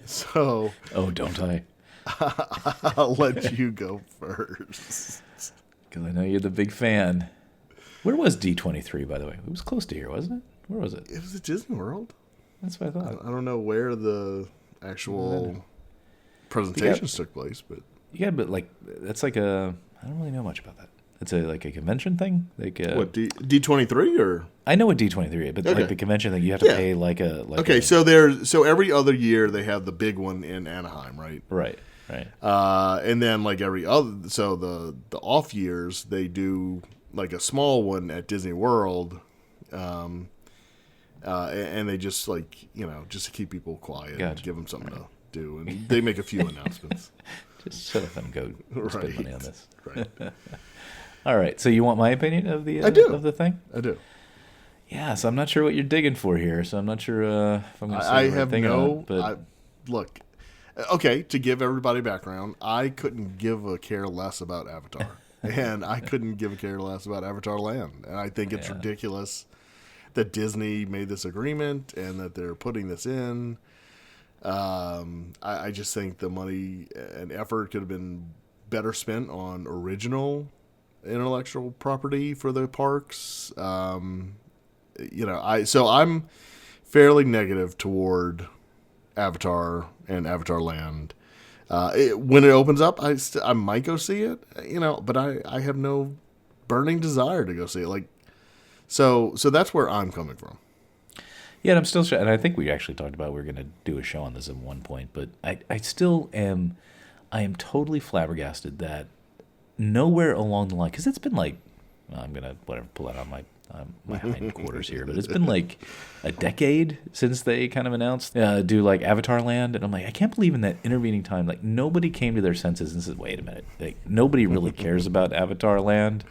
So... Oh, don't I? I'll let you go first. Because I know you're the big fan. Where was D23, by the way? It was close to here, wasn't it? Where was it? It was at Disney World. That's what I thought. I don't know where the actual presentations took place, but... Yeah, but that's like I don't really know much about that. It's like a convention thing? Like what, D23 or? I know what D23 is, but like the convention thing, you have to pay so every other year they have the big one in Anaheim, right? Right. And then like every other, so the off years they do like a small one at Disney World, and they just just to keep people quiet and give them something to do, and they make a few announcements. Just shut up and go spend money on this. Right. All right. So you want my opinion of the of the thing? I do. Yeah. So I'm not sure what you're digging for here. So I'm not sure if I'm going to say I the right have thing no. or not, but Look, okay. To give everybody background, I couldn't give a care less about Avatar, and I couldn't give a care less about Avatar Land, and I think it's ridiculous that Disney made this agreement and that they're putting this in. I just think the money and effort could have been better spent on original intellectual property for the parks. I'm fairly negative toward Avatar and Avatar Land. When it opens up, I might go see it, but I have no burning desire to go see it. So that's where I'm coming from. yeah, and I'm still, and I think we actually talked about we were going to do a show on this at one point, but I still am, I am totally flabbergasted that nowhere along the line, because it's been I'm going to pull that on my my hindquarters here, but it's been like a decade since they kind of announced do like Avatar Land, and I'm like, I can't believe in that intervening time, like nobody came to their senses and said, wait a minute, like nobody really cares about Avatar Land.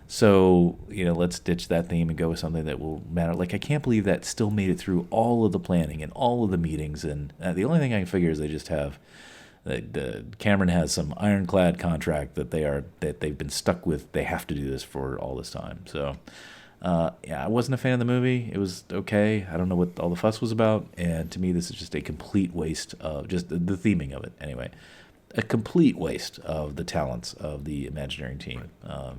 So, let's ditch that theme and go with something that will matter. Like, I can't believe that still made it through all of the planning and all of the meetings. And the only thing I can figure is they just have Cameron has some ironclad contract that they've been stuck with. They have to do this for all this time. So, yeah, I wasn't a fan of the movie. It was okay. I don't know what all the fuss was about. And to me, this is just a complete waste of just the theming of it. Anyway, a complete waste of the talents of the Imagineering team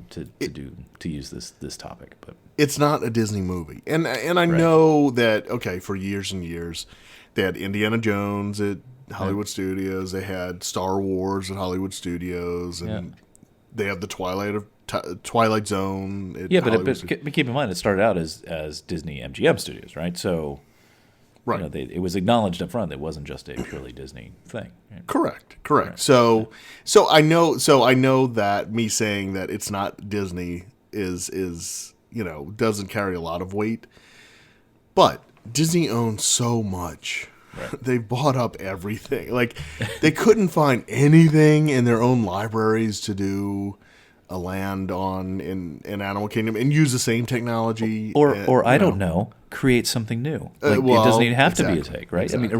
to use this topic. But it's not a Disney movie, and I know that for years and years they had Indiana Jones at Hollywood Studios, they had Star Wars at Hollywood Studios, and they have the Twilight Zone. At but keep in mind it started out as Disney MGM Studios, right? So. Right. It was acknowledged up front. It wasn't just a purely Disney thing. Right? Correct. Right. So I know that me saying that it's not Disney is doesn't carry a lot of weight. But Disney owns so much. Right. They bought up everything. Like they couldn't find anything in their own libraries to do a land on in Animal Kingdom and use the same technology. Or I don't know. Create something new. Like, it doesn't even have to be a take, right? Exactly. I mean,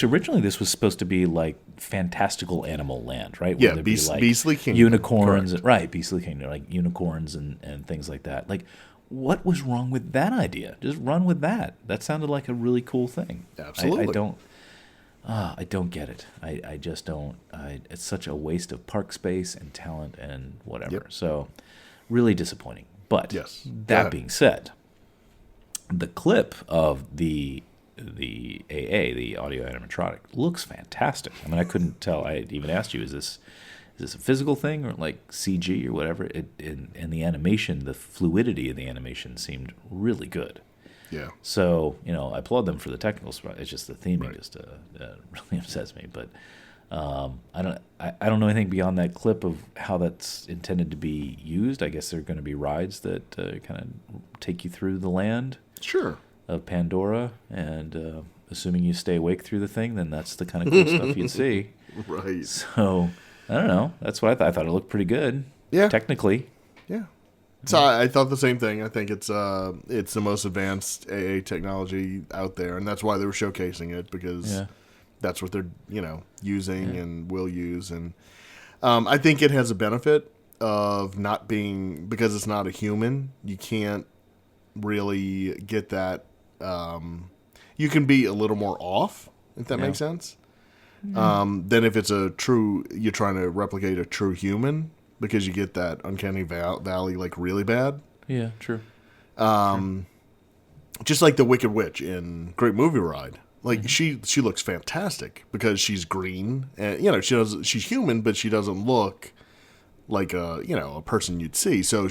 originally this was supposed to be like fantastical animal land, right? Yeah, Beastly Kingdom. Unicorns, correct. Right, Beastly Kingdom, like unicorns and things like that. Like, what was wrong with that idea? Just run with that. That sounded like a really cool thing. Absolutely. I don't get it. I just don't. It's such a waste of park space and talent and whatever. Yep. So, really disappointing. But that being said, the clip of the AA, the audio animatronic, looks fantastic. I mean, I couldn't tell. I even asked you, is this a physical thing or like CG or whatever? In the animation, the fluidity of the animation seemed really good. Yeah. So, I applaud them for the technical stuff. It's just the theming just really upsets me. But I don't know anything beyond that clip of how that's intended to be used. I guess there are going to be rides that kind of take you through the land. Sure. Of Pandora, and assuming you stay awake through the thing, then that's the kind of cool stuff you'd see. Right. So, I don't know. That's what I thought. I thought it looked pretty good. Yeah. Technically. Yeah. So I thought the same thing. I think it's the most advanced AA technology out there, and that's why they were showcasing it, because that's what they're using and will use. And I think it has a benefit of not being, because it's not a human. You can't really get that. You can be a little more off, if that makes sense. Than if it's you're trying to replicate a true human, because you get that uncanny valley like really bad. Yeah, true. Just like the Wicked Witch in Great Movie Ride. Like she looks fantastic because she's green and she's human, but she doesn't look like a person you'd see. So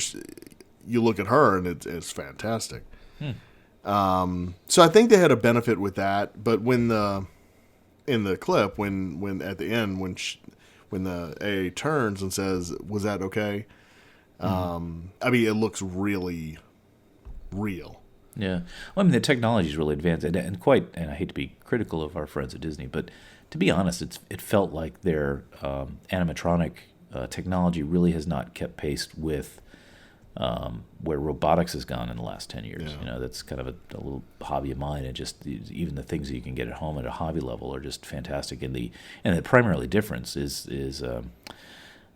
you look at her and it's fantastic. So I think they had a benefit with that, but in the clip when at the end when the AA turns and says, "Was that okay?" I mean, it looks really real. Yeah. Well, I mean, the technology is really advanced, and I hate to be critical of our friends at Disney, but to be honest, it felt like their animatronic technology really has not kept pace with where robotics has gone in the last 10 years. Yeah. That's kind of a little hobby of mine, and just even the things that you can get at home at a hobby level are just fantastic. And the primarily difference is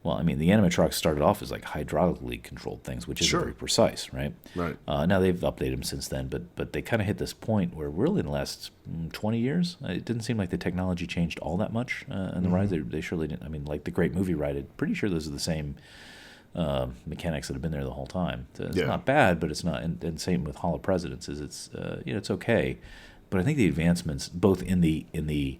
well, I mean, the animatronics started off as like hydraulically controlled things, which is very precise, right? Right. Now they've updated them since then, but they kind of hit this point where really in the last 20 years, it didn't seem like the technology changed all that much in the rides. They surely didn't. I mean, like the Great Movie Ride, I'm pretty sure those are the same mechanics that have been there the whole time. So it's not bad, but it's not. And same with Hall of Presidents, it's it's okay, but I think the advancements both in the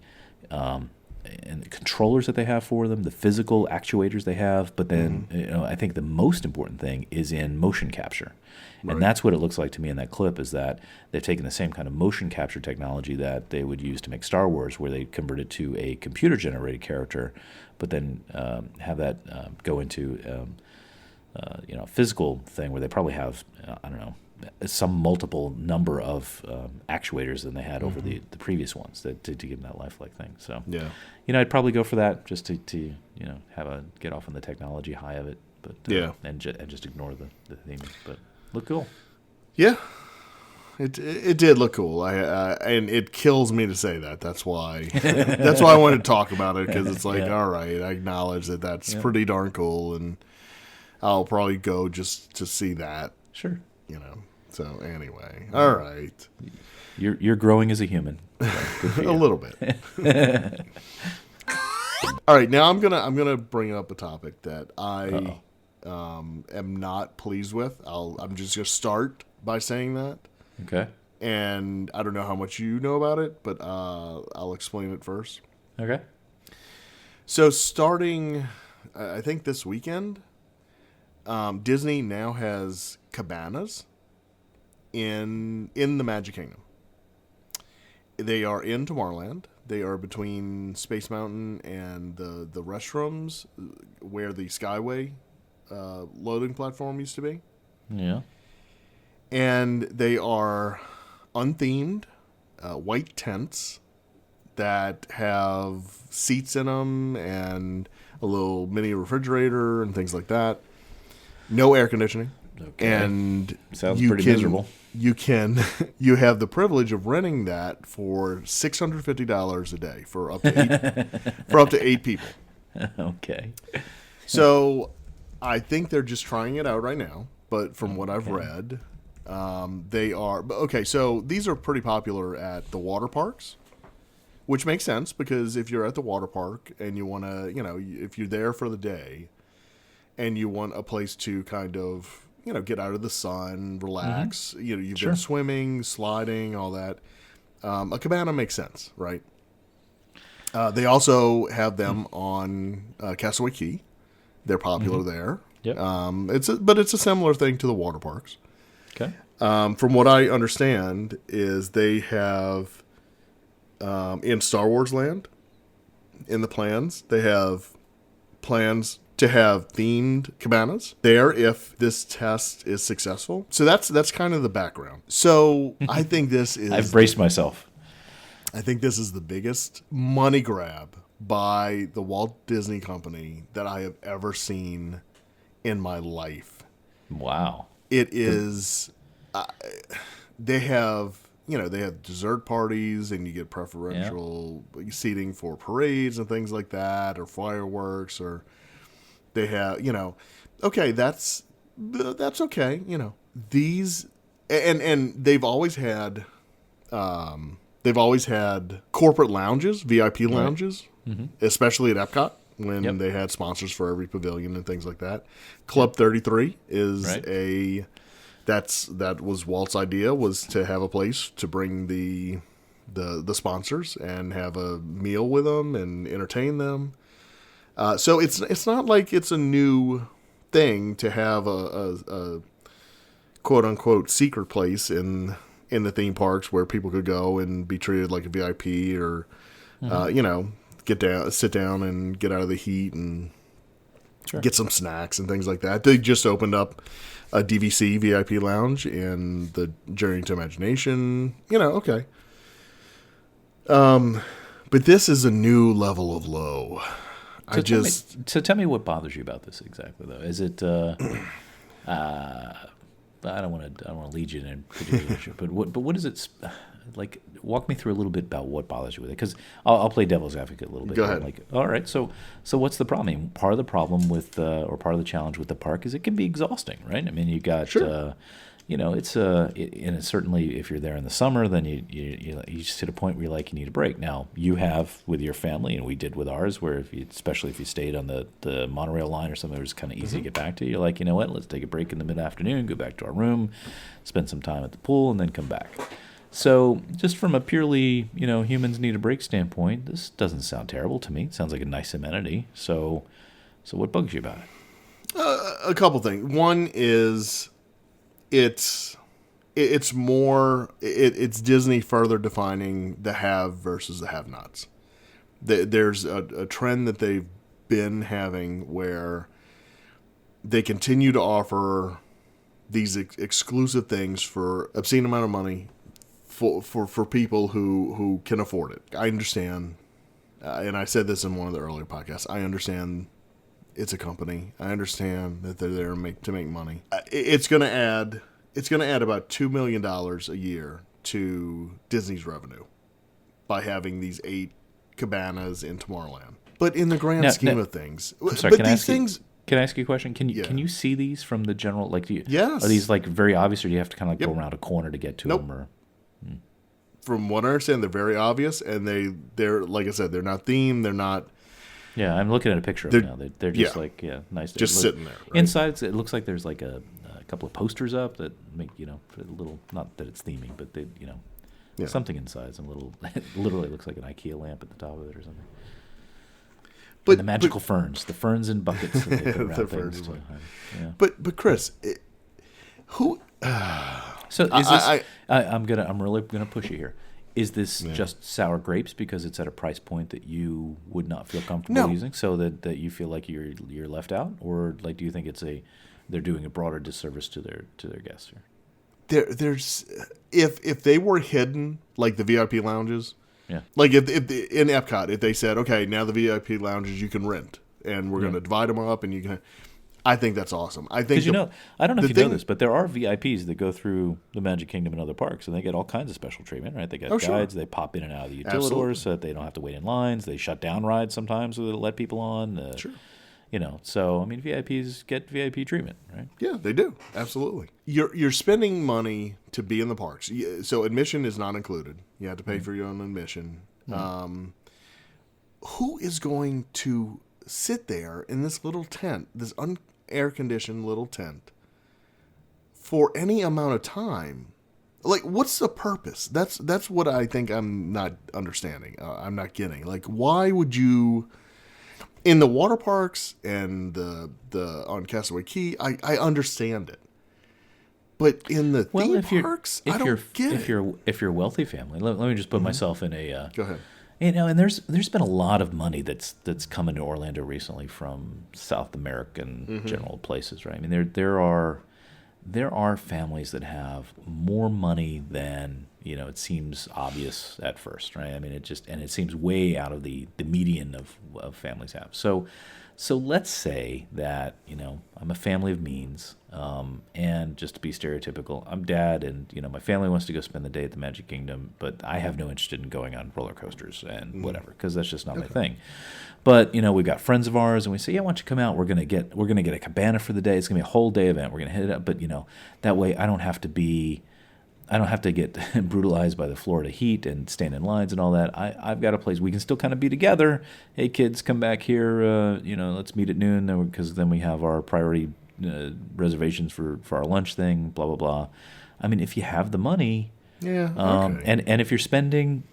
controllers that they have for them, the physical actuators they have, but then I think the most important thing is in motion capture. Right. And that's what it looks like to me in that clip, is that they've taken the same kind of motion capture technology that they would use to make Star Wars, where they converted to a computer-generated character, but then have that go into physical thing where they probably have, I don't know, some multiple number of actuators than they had over the previous ones to give them that lifelike thing. So, Yeah. I'd probably go for that just to get off on the technology high of it, but and just ignore the theme. But look cool. Yeah. It did look cool. And it kills me to say that. That's why I wanted to talk about it, because it's like, all right, I acknowledge that that's pretty darn cool, and I'll probably go just to see that. Sure. So anyway, all right. You're growing as a human. So good for you. A little bit. All right, now I'm gonna bring up a topic that I am not pleased with. I'm just gonna start by saying that. Okay. And I don't know how much you know about it, but I'll explain it first. Okay. So starting, I think this weekend, Disney now has Cabanas in the Magic Kingdom. They are in Tomorrowland. They are between Space Mountain and the restrooms where the Skyway loading platform used to be. Yeah. And they are unthemed, white tents that have seats in them and a little mini refrigerator and things like that. No air conditioning. Okay. And sounds pretty miserable. You have the privilege of renting that for $650 a day for up to eight people. Okay. So I think they're just trying it out right now, but from what I've read, they are okay. So these are pretty popular at the water parks, which makes sense, because if you're at the water park and you want to, if you're there for the day and you want a place to kind of, get out of the sun, relax, you've been swimming, sliding, all that. A cabana makes sense, right? They also have them on Castaway Cay. They're popular there. Yep. But it's a similar thing to the water parks. Okay. From what I understand is they have in Star Wars Land, in the plans, they have plans to have themed cabanas there if this test is successful. So that's kind of the background. So I think this is... I've braced myself. I think this is the biggest money grab by the Walt Disney Company that I have ever seen in my life. Wow. It is... they have dessert parties, and you get preferential seating for parades and things like that, or fireworks, or they have, okay, that's okay. These, and they've always had corporate lounges, VIP lounges, especially at Epcot when they had sponsors for every pavilion and things like that. Club 33 is that was Walt's idea, was to have a place to bring the sponsors and have a meal with them and entertain them. So it's not like it's a new thing to have a quote unquote secret place in the theme parks where people could go and be treated like a VIP, or sit down and get out of the heat and get some snacks and things like that. They just opened up a DVC VIP lounge in the Journey to Imagination. Okay. But this is a new level of low. So tell me what bothers you about this exactly, though. Is it? I don't want to lead you in a particular direction, but what is it like? Walk me through a little bit about what bothers you with it, because I'll play devil's advocate a little bit. Go ahead. Like, all right, so what's the problem? I mean, part of the problem with or part of the challenge with the park is it can be exhausting, right? I mean, you got it's and it's certainly, if you're there in the summer, then you just hit a point where you need a break. Now you have with your family, and we did with ours, where especially if you stayed on the monorail line or something, it was kind of easy to get back to. You're like, you know what? Let's take a break in the mid-afternoon, go back to our room, spend some time at the pool, and then come back. So just from a purely humans need a break standpoint, this doesn't sound terrible to me. It sounds like a nice amenity. So what bugs you about it? A couple things. One is it's Disney further defining the have versus the have-nots. There's a trend that they've been having where they continue to offer these exclusive things for obscene amount of money for people who can afford it. I understand, and I said this in one of the earlier podcasts. I understand it's a company. I understand that they're there to make money. It's going to add about $2 million a year to Disney's revenue by having these 8 cabanas in Tomorrowland. But in the grand scheme of things, I'm sorry, but these things. Can I ask you a question? Can you see these from the general? Like, Yes. Are these like very obvious, or do you have to kind of like Yep. go around a corner to get to Nope. them? Or From what I understand, they're very obvious, and they're like I said, they're not themed. They're not yeah, I'm looking at a picture of them now. They're just yeah. like nice. just sitting there. Right? Inside, it looks like there's like a couple of posters up that make a little. Not that it's theming, but they Yeah. something inside. Some little. It literally looks like an IKEA lamp at the top of it or something. But And the magical ferns, the ferns in buckets. That they put around The things ferns, to, right. yeah. But Chris, who? So is this? I'm really gonna push you here. Is this Yeah. just sour grapes because it's at a price point that you would not feel comfortable No. using, so that you feel like you're left out, or like do you think they're doing a broader disservice to their guests here? There's if they were hidden like the VIP lounges, Yeah. like if in Epcot, if they said, okay, now the VIP lounges you can rent, and we're going to divide them up, and you can. I think that's awesome. I think Because I don't know if you thing- know this, but there are VIPs that go through the Magic Kingdom and other parks, and they get all kinds of special treatment, right? They get sure. guides, they pop in and out of the Absolutely. utilidors so that they don't have to wait in lines. They shut down rides sometimes so they let people on. Sure. So I mean, VIPs get VIP treatment, right? Yeah, they do. Absolutely. You're spending money to be in the parks. So admission is not included. You have to pay for your own admission. Who is going to sit there in this little tent, this air conditioned little tent, for any amount of time? Like, what's the purpose? That's what I think I'm not understanding. I'm not getting. Like, why would you? In the water parks and the on Castaway Cay, I understand it. But in the theme parks, I don't get it. If you're a wealthy family, let me just put myself in a. Go ahead. And there's been a lot of money that's come into Orlando recently from South American general places, right? I mean, there are families that have more money than it seems obvious at first, right? I mean, it seems way out of the median of families have. So let's say that I'm a family of means, and just to be stereotypical, I'm dad, and my family wants to go spend the day at the Magic Kingdom, but I have no interest in going on roller coasters and whatever, because that's just not my thing. But we've got friends of ours, and we say, yeah, why don't you come out? We're gonna get a cabana for the day. It's gonna be a whole day event. We're gonna hit it up, but that way I don't have to get brutalized by the Florida heat and stand in lines and all that. I've got a place we can still kind of be together. Hey, kids, come back here. Let's meet at noon, because then we have our priority reservations for our lunch thing. Blah blah blah. I mean, if you have the money, Yeah. Okay. and if you're spending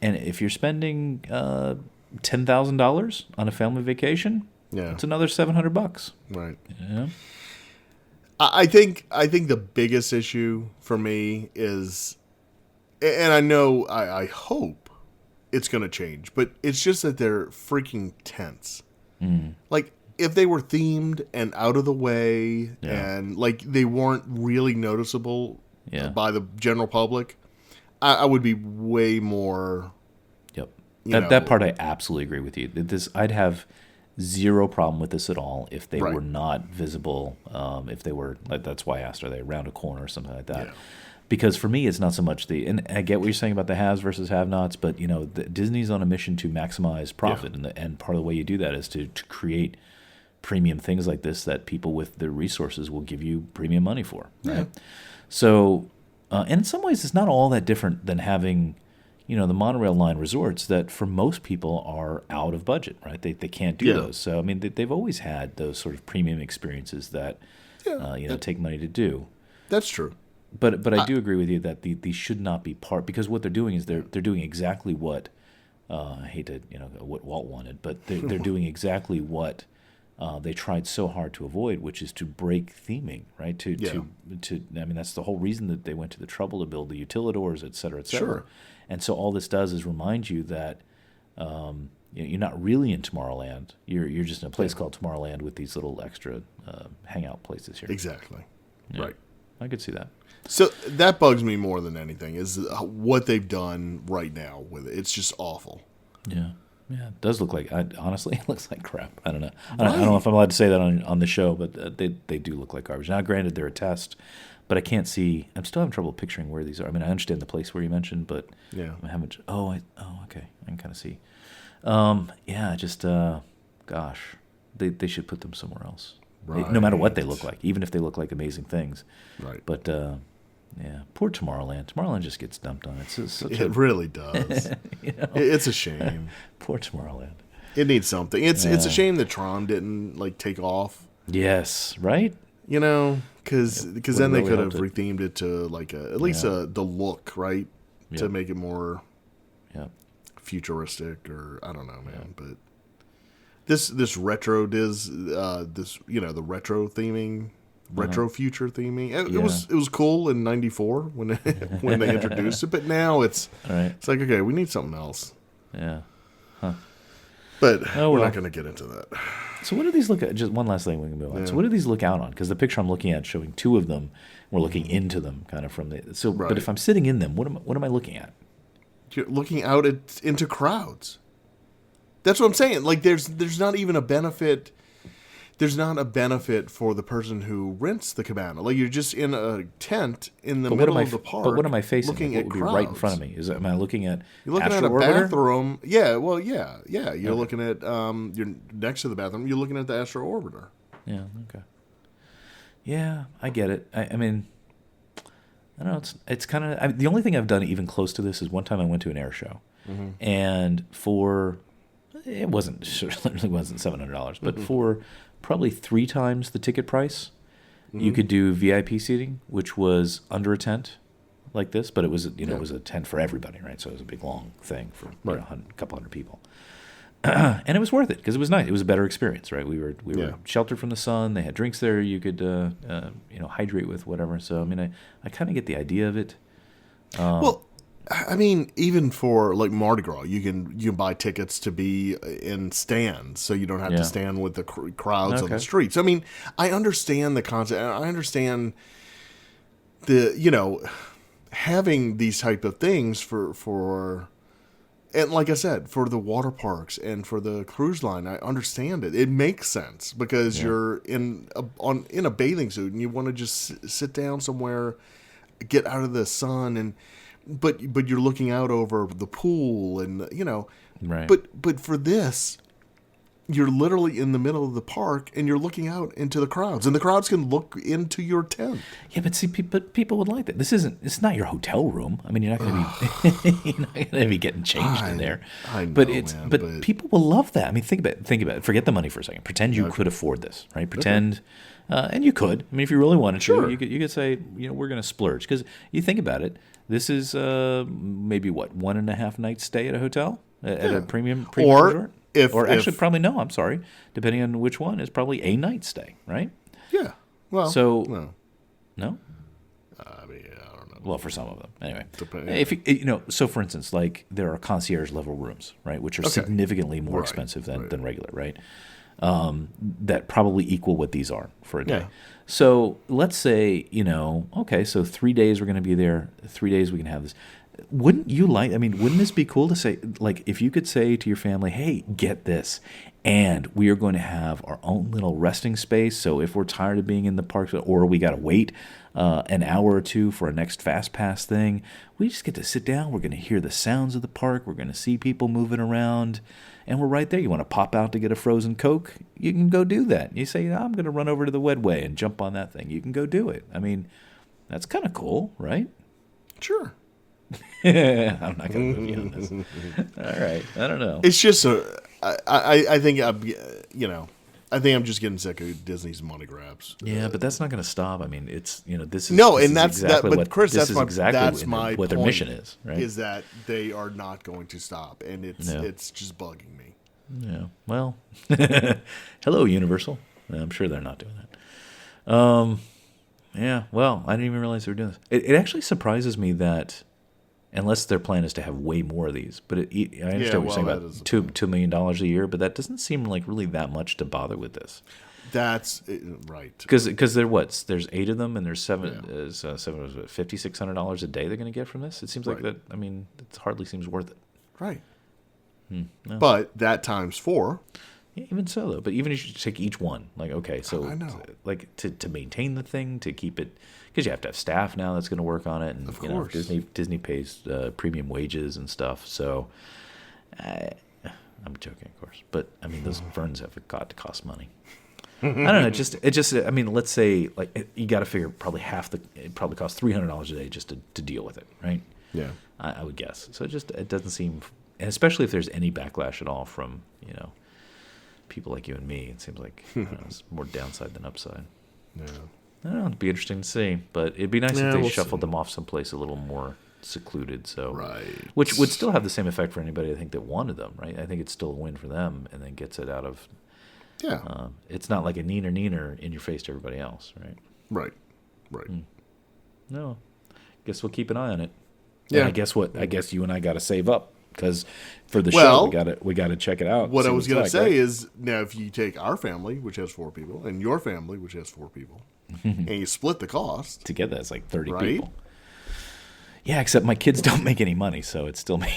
$10,000 on a family vacation, Yeah. it's another $700. Right. Yeah. I think the biggest issue for me is, and I know I hope it's going to change, but it's just that they're freaking tents. Like, if they were themed and out of the way, and like they weren't really noticeable by the general public, I would be way more. Yep. That part I absolutely agree with you. I'd have zero problem with this at all if they were not visible. If they were, that's why I asked, are they around a corner or something like that? Yeah. Because for me, it's not so much and I get what you're saying about the haves versus have-nots, but Disney's on a mission to maximize profit, and part of the way you do that is to create premium things like this that people with the resources will give you premium money for, right? Yeah. So, and in some ways, it's not all that different than having the monorail line resorts that for most people are out of budget, right? They can't do those. So, I mean, they've always had those sort of premium experiences that, take money to do. That's true. But I do agree with you that these should not be part, because what they're doing is they're doing exactly what, I hate to, what Walt wanted, but they're doing exactly what they tried so hard to avoid, which is to break theming, right? I mean, that's the whole reason that they went to the trouble to build the utilidors, et cetera, et cetera. Sure. And so all this does is remind you that You're not really in Tomorrowland. You're just in a place called Tomorrowland with these little extra hangout places here. Exactly. Yeah. Right. I could see that. So that bugs me more than anything is what they've done right now with it. It's just awful. Yeah. Yeah, it does look like. Honestly, it looks like crap. I don't know. I don't know if I'm allowed to say that on the show, but they do look like garbage. Now, granted, they're a test, but I can't see. I'm still having trouble picturing where these are. I mean, I understand the place where you mentioned, but Yeah. I haven't. Okay. I can kind of see. Just gosh, they should put them somewhere else. Right. No matter what they look like, even if they look like amazing things. Right. But yeah, poor Tomorrowland. Tomorrowland just gets dumped on. It really does. It's a shame. Poor Tomorrowland. It needs something. It's a shame that Tron didn't like take off. Yes, right. Because then they really could have helped it. rethemed it to like at least the look, right, Yeah. to make it more Yeah. futuristic, or I don't know, man. But this retro the retro theming. Retro future theming. It was cool in '94 when when they introduced it, but now it's Right. it's like, okay, we need something else. Yeah. But Oh, we're well. not going to get into that. So what do these look at? Just one last thing we can move on. So what do these look out on? Because the picture I'm looking at showing two of them, we're looking into them kind of from the. So, Right. but if I'm sitting in them, what am I looking at? You're looking out into crowds. That's what I'm saying. Like there's not even a benefit. There's not a benefit for the person who rents the cabana. Like you're just in a tent in the middle of the park. But what am I facing? Looking What at would be crowds. right in front of me? Am I looking at? You're looking at Astro a Orbiter? bathroom. Yeah. Well, yeah. You're looking at you're next to the bathroom. You're looking at the Astro Orbiter. Yeah. Okay. Yeah, I get it. I mean, I don't know. It's kind of the only thing I've done even close to this is one time I went to an air show, and it certainly wasn't $700, but for probably 3 times the ticket price, you could do VIP seating, which was under a tent like this, but it was it was a tent for everybody, right? So it was a big long thing for a couple hundred people. And it was worth it because it was nice. It was a better experience, right? We were sheltered from the sun. They had drinks there. You could hydrate with whatever. So I mean, I kind of get the idea of it. Well, I mean, even for like Mardi Gras, you can buy tickets to be in stands, so you don't have to stand with the crowds on the streets. I mean, I understand the concept. I understand the having these type of things for. And like I said, for the water parks and for the cruise line, I understand it. It makes sense because you're in a bathing suit and you want to just sit down somewhere, get out of the sun, but you're looking out over the pool and Right. But for this, you're literally in the middle of the park and you're looking out into the crowds, and the crowds can look into your tent. Yeah, but see, people would like that. It's not your hotel room. I mean, you're not going to be getting changed in there. I know, but man, but people will love that. I mean, think about it. Forget the money for a second. Pretend you could afford this, right? Pretend, and you could. I mean, if you really wanted to, you could say, we're going to splurge, because you think about it. This is maybe 1.5 nights stay at a hotel at a premium resort. Probably no. I'm sorry. Depending on which one, it's probably a night stay, right? Yeah. Well. So no. no. I mean, I don't know. Well, for some of them, anyway. If So for instance, like there are concierge level rooms, right, which are significantly more expensive than regular, right? That probably equal what these are for a day. Yeah. So let's say, so 3 days we're going to be there. 3 days we can have this. Wouldn't this be cool to say, like, if you could say to your family, hey, get this, and we are going to have our own little resting space. So if we're tired of being in the park, or we got to wait an hour or two for a next fast pass thing, we just get to sit down. We're going to hear the sounds of the park. We're going to see people moving around, and we're right there. You want to pop out to get a frozen Coke? You can go do that. You say, I'm going to run over to the Wedway and jump on that thing. You can go do it. I mean, that's kind of cool, right? Sure. I'm not going to move you on this. All right. I don't know. It's just I think I think I'm just getting sick of Disney's money grabs. Yeah, but that's not going to stop. I mean, it's this is No, this and is that's exactly that. But what, Chris, this that's is my exactly what point. their mission is, right? Is that they are not going to stop, and it's just bugging me. Yeah. Well, hello, Universal. I'm sure they're not doing that. Yeah. Well, I didn't even realize they were doing this. It actually surprises me that Unless their plan is to have way more of these. But I understand what you're saying that about is the $2 million a year, but that doesn't seem like really that much to bother with this. That's right. Because there's 8 of them, and there's seven Yeah. is $5,600 a day they're going to get from this. It seems like Right. that. I mean, it hardly seems worth it. Right. No. But that times 4. Yeah, even so, though. But even if you take each one, like, okay, so I know. like to maintain the thing, to keep it, because you have to have staff now that's going to work on it, and Of you know, course. Disney pays premium wages and stuff. So I'm joking, of course, but I mean those ferns have got to cost money. I don't know. It just. I mean, let's say like you got to figure probably it probably costs $300 a day just to deal with it, right? Yeah. I would guess. So it doesn't seem, and especially if there's any backlash at all from people like you and me, it seems like it's more downside than upside. Yeah. I don't know. It'd be interesting to see, but it'd be nice Yeah, if they we'll shuffled see. them off someplace a little more secluded. So, Right. which would still have the same effect for anybody I think that wanted them, right? I think it's still a win for them, and then gets it out of. Yeah. It's not like a neener in your face to everybody else, right? Right. Right. No, guess we'll keep an eye on it. Yeah. And I guess what? I guess you and I got to save up because for the Well, show we got to check it out. What see I was it's going to like, say right? is now if you take our family, which has 4 people, and your family, which has 4 people, and you split the cost, Together it's like 30 Right? people. Yeah, except my kids don't make any money, so it's still me.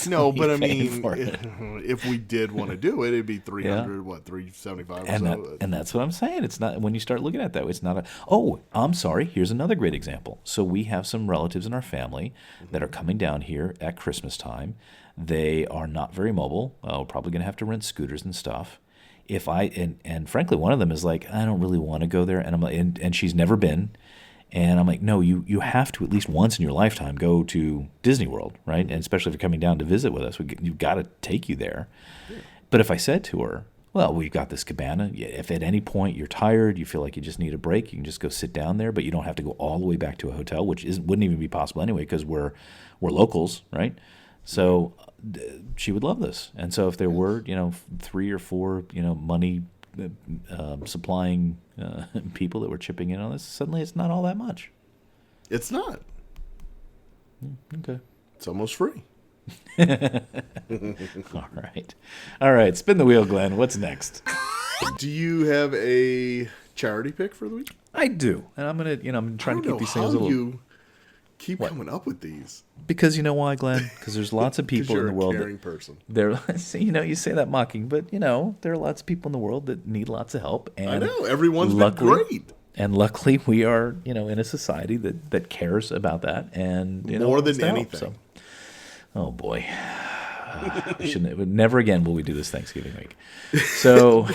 no, but I paying mean, for it. if we did want to do it, it'd be 300, what, 375 And or so. that's what I'm saying. It's not when you start looking at that. It's not a. Oh, I'm sorry. Here's another great example. So we have some relatives in our family that are coming down here at Christmas time. They are not very mobile. We're probably going to have to rent scooters and stuff. If and frankly, one of them is like, I don't really want to go there, and I'm like, and she's never been. And I'm like, no, you have to at least once in your lifetime go to Disney World, right? And especially if you're coming down to visit with us, you've got to take you there. Yeah. But if I said to her, well, we've got this cabana. If at any point you're tired, you feel like you just need a break, you can just go sit down there, but you don't have to go all the way back to a hotel, which wouldn't even be possible anyway because we're locals, right? So she would love this. And so if there were, 3 or 4, money supplying people that were chipping in on this, suddenly it's not all that much. It's not. Okay. It's almost free. All right. Spin the wheel, Glenn. What's next? Do you have a charity pick for the week? I do, and I'm gonna, I'm trying to keep these things a how little. you keep coming up with these. Because you know why, Glenn? Because there's lots of people in the world. Caring person. You say that mocking, but there are lots of people in the world that need lots of help. And I know everyone's been great. And luckily, we are, in a society that cares about that, and more than wants to help, anything. so. Oh boy, never again will we do this Thanksgiving week. So,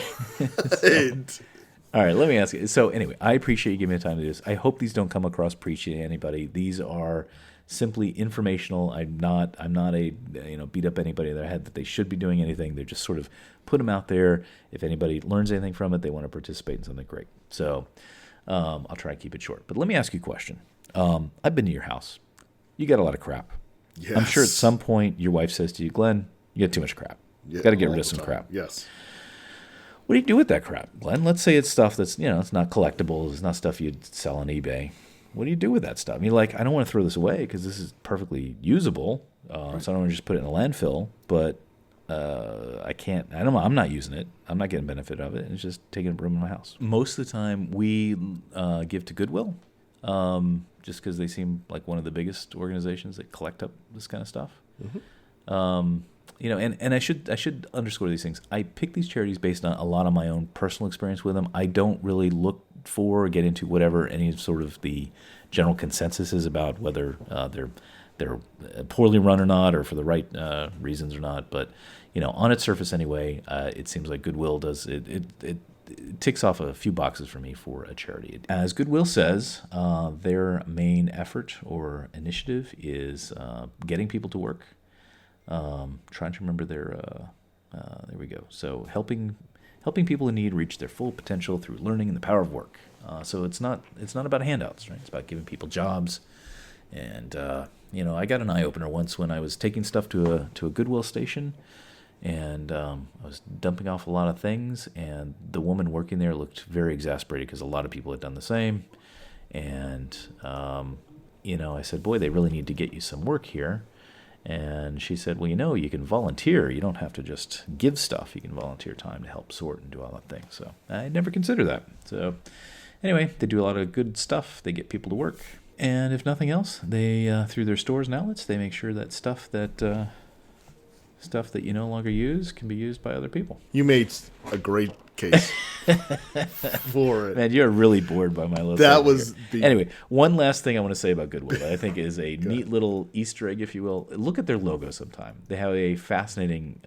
all right, let me ask you. So anyway, I appreciate you giving me the time to do this. I hope these don't come across preachy to anybody. These are simply informational. I'm not a beat up anybody in their head that they should be doing anything. They're just sort of put them out there. If anybody learns anything from it, they want to participate in something great. So I'll try to keep it short. But let me ask you a question. I've been to your house. You got a lot of crap. Yes. I'm sure at some point your wife says to you, Glenn, you got too much crap. You got to get rid of some crap. Yes. What do you do with that crap, Glenn? Let's say it's stuff that's, it's not collectibles. It's not stuff you'd sell on eBay. What do you do with that stuff? I mean, I don't want to throw this away because this is perfectly usable. So I don't want to just put it in a landfill. But I can't. I'm not using it. I'm not getting benefit of it. It's just taking room in my house. Most of the time, we give to Goodwill, just because they seem like one of the biggest organizations that collect up this kind of stuff. Mm-hmm. And I should underscore these things. I pick these charities based on a lot of my own personal experience with them. I don't really look for or get into whatever any sort of the general consensus is about whether they're poorly run or not, or for the right reasons or not. But on its surface anyway, it seems like Goodwill does it ticks off a few boxes for me for a charity. As Goodwill says, their main effort or initiative is getting people to work. Trying to remember their there we go. So helping people in need reach their full potential through learning and the power of work. So it's not about handouts, right? It's about giving people jobs. And I got an eye opener once when I was taking stuff to a Goodwill station, and I was dumping off a lot of things, and the woman working there looked very exasperated because a lot of people had done the same, and I said, boy, they really need to get you some work here. And she said, well, you can volunteer. You don't have to just give stuff. You can volunteer time to help sort and do all that thing. So I never considered that. So anyway, they do a lot of good stuff. They get people to work. And if nothing else, they through their stores and outlets, they make sure that stuff that you no longer use can be used by other people. You made a great case for it. Man, you're really bored by my list. That was Anyway, one last thing I want to say about Goodwill that I think is a neat little Easter egg, if you will. Look at their logo sometime. They have a fascinating